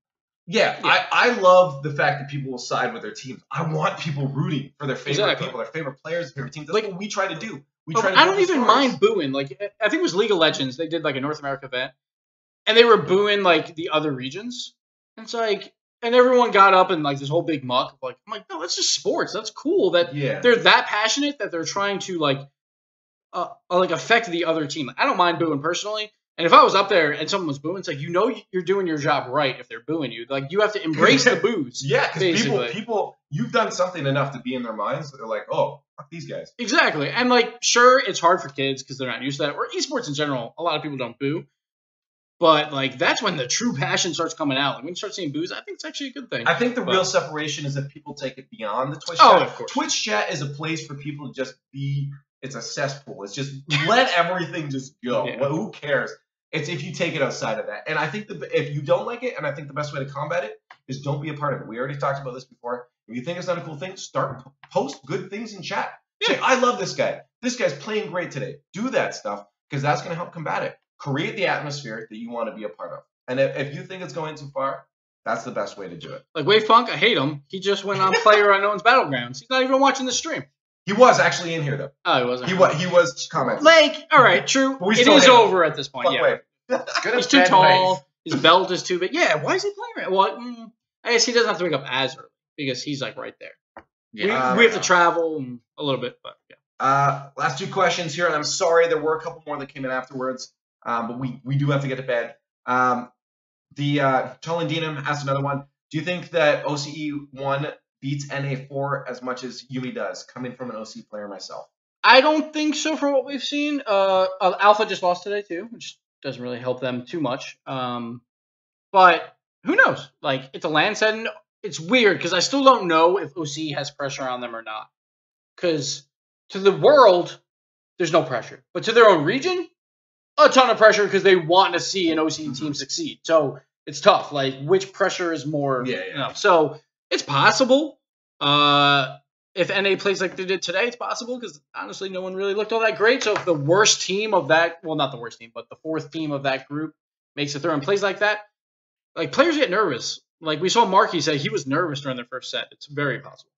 Yeah, I love the fact that people will side with their teams. I want people rooting for their favorite people, their favorite players, their favorite teams. That's what we try to do. I don't even mind booing. Like, I think it was League of Legends. They did, like, a North America event, and they were booing, like, the other regions. And it's like, and everyone got up and, like, this whole big muck. Like, I'm like, no, that's just sports. That's cool that they're that passionate that they're trying to, like affect the other team. Like, I don't mind booing personally. And if I was up there and someone was booing, it's like, you're doing your job right if they're booing you. Like, you have to embrace the boos. Yeah, because people, you've done something enough to be in their minds that they're like, oh, fuck these guys. Exactly. And, like, sure, it's hard for kids because they're not used to that. Or esports in general, a lot of people don't boo. But, like, that's when the true passion starts coming out. Like, when you start seeing boos, I think it's actually a good thing. I think the real separation is that people take it beyond the Twitch chat. Oh, of course. Twitch chat is a place for people to just be, it's a cesspool. It's just let everything just go. Yeah. Well, who cares? It's if you take it outside of that. And I think if you don't like it, and I think the best way to combat it is don't be a part of it. We already talked about this before. If you think it's not a cool thing, post good things in chat. Yeah. Say, I love this guy. This guy's playing great today. Do that stuff because that's going to help combat it. Create the atmosphere that you want to be a part of. And if you think it's going too far, that's the best way to do it. Like Wave Funk, I hate him. He just went on PlayerUnknown's Battlegrounds. He's not even watching the stream. He was actually in here, though. Oh, he wasn't. He was commenting. Like, all right, true. It is over at this point. Fuck He's too tall. His belt is too big. Yeah, why is he playing right? Well, I guess he doesn't have to wake up as early because he's, like, right there. Yeah, we have to travel a little bit, but yeah. Last 2 questions here, and I'm sorry there were a couple more that came in afterwards, but we do have to get to bed. Tolandinum asked another one. Do you think that OCE 1 beats NA4 as much as Yumi does, coming from an OC player myself? I don't think so from what we've seen. Alpha just lost today, too, which doesn't really help them too much. But who knows? Like, it's a LAN setting. It's weird because I still don't know if OC has pressure on them or not. Because to the world, there's no pressure. But to their own region, a ton of pressure because they want to see an OC team succeed. So it's tough. Like, which pressure is more? Yeah. So it's possible. If NA plays like they did today, it's possible because honestly, no one really looked all that great. So if the worst team of that, well, not the worst team, but the 4th team of that group makes it through and plays like that, Like, players get nervous. Like, we saw Markey say he was nervous during their first set. It's very possible.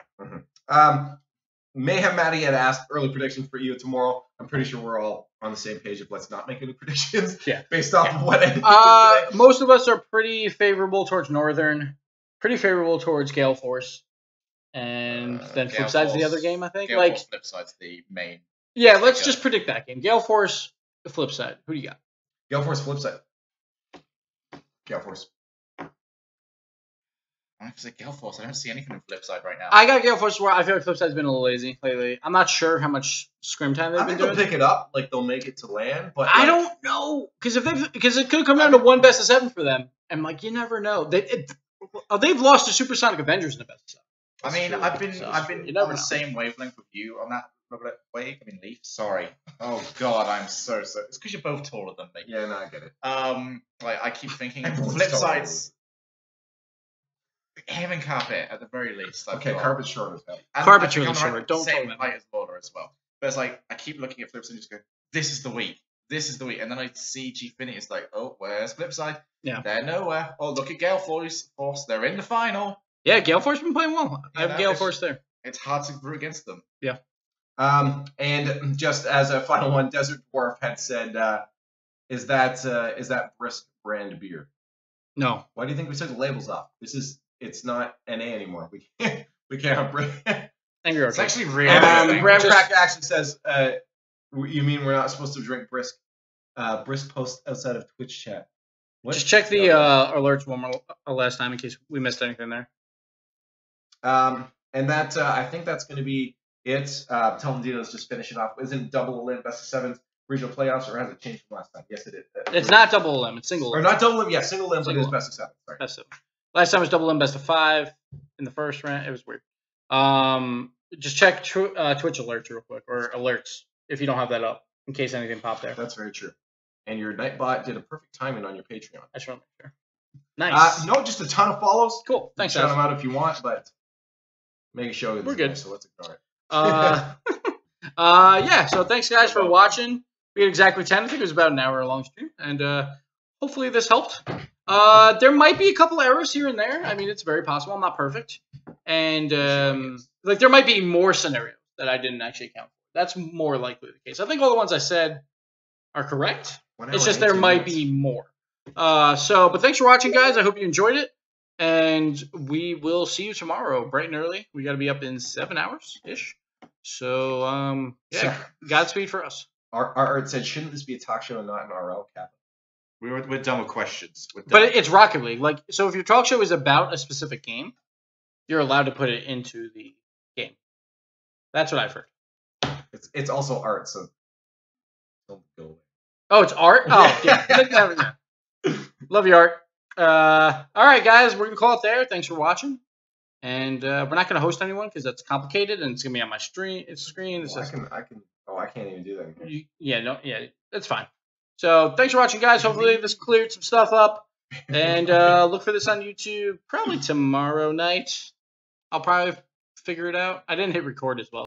Mayhem Maddie had asked early predictions for you tomorrow. I'm pretty sure we're all on the same page of let's not make any predictions based off of what ended today. Most of us are pretty favorable towards Northern, pretty favorable towards Gale Force, and then Gale Flipside's the Force. other game, I think. Gale Force Flipside's the main. Yeah, let's just predict that game. Gale Force, the Flipside. Who do you got? Gale Force Flipside. Gale Force. I have to say Gale Force. I don't see anything in Flipside right now. I got Gale Force where I feel like Flipside's been a little lazy lately. I'm not sure how much scrim time they've I been think doing. they'll pick it up, like they'll make it to land. But I don't know because it could come down to one best of 7 for them, and like you never know. They've lost to Supersonic Avengers in the best of 7. I mean, true. I've been You never on the know. same wavelength with you on that. Leaf. Sorry. Oh God, I'm so. It's because you're both taller than me. Yeah, no, I get it. Like I keep thinking, Everyone's Flipside's him and Carpet at the very least. Okay, Carpet's short as hell. And Carpet's I think really I'm short. Don't same call height as Lawler as well. But it's like I keep looking at Flipside and just go, "This is the week. This is the week." And then I see Gfinity. It's like, "Oh, where's Flipside? Yeah. They're nowhere. Oh, look at Gale Force. They're in the final. Yeah, Gale Force been playing well. I have know, Gale it's- Force there. It's hard to root against them." And just as a final one, Desert Dwarf had said, "Is that Brisk brand beer?" No. Why do you think we took the labels off? It's not NA anymore. We can't have Brisk. Angry It's Arcade. actually really. Graham Crack actually says, "You mean we're not supposed to drink Brisk?" Brisk post outside of Twitch chat. What? Just check the alerts one more last time in case we missed anything there. And that I think that's going to be it. Teledino's just finishing off. Isn't double elim best of 7 regional playoffs, or has it changed from last time? Yes, it is. It's not double elim. It's single Or elim. not double elim. Yeah, single elim, but it Single is best of 7. Sorry. Best of. Last time was double elim best of 5 in the first round. It was weird. Just check Twitch alerts real quick, or alerts if you don't have that up, in case anything popped there. That's very true. And your Nightbot did a perfect timing on your Patreon. I just want to make sure. Nice. No, just a ton of follows. Cool. Thanks, Shout guys. them out if you want, but make show We're good. So let's ignore it. Yeah, so thanks guys for watching. We had exactly 10. I think it was about an hour long stream, and hopefully this helped. There might be a couple errors here and there. I mean, it's very possible. I'm not perfect, and like there might be more scenarios that I didn't actually account for. That's more likely the case. I think all the ones I said are correct. It's just there might be more. But thanks for watching, guys. I hope you enjoyed it. And we will see you tomorrow, bright and early. We got to be up in 7 hours-ish. So, yeah, Godspeed for us. Art said, shouldn't this be a talk show and not an RL cap? We're done with questions. But it's Rocket League. Like, so if your talk show is about a specific game, you're allowed to put it into the game. That's what I've heard. It's also art, so don't go away. Oh, it's art? Oh, yeah. Love you, Art. All right, guys, we're going to call it there. Thanks for watching. And we're not going to host anyone because that's complicated and it's going to be on my screen. I can't even do that. Yeah, that's fine. So thanks for watching, guys. Hopefully this cleared some stuff up. And look for this on YouTube probably tomorrow night. I'll probably figure it out. I didn't hit record as well.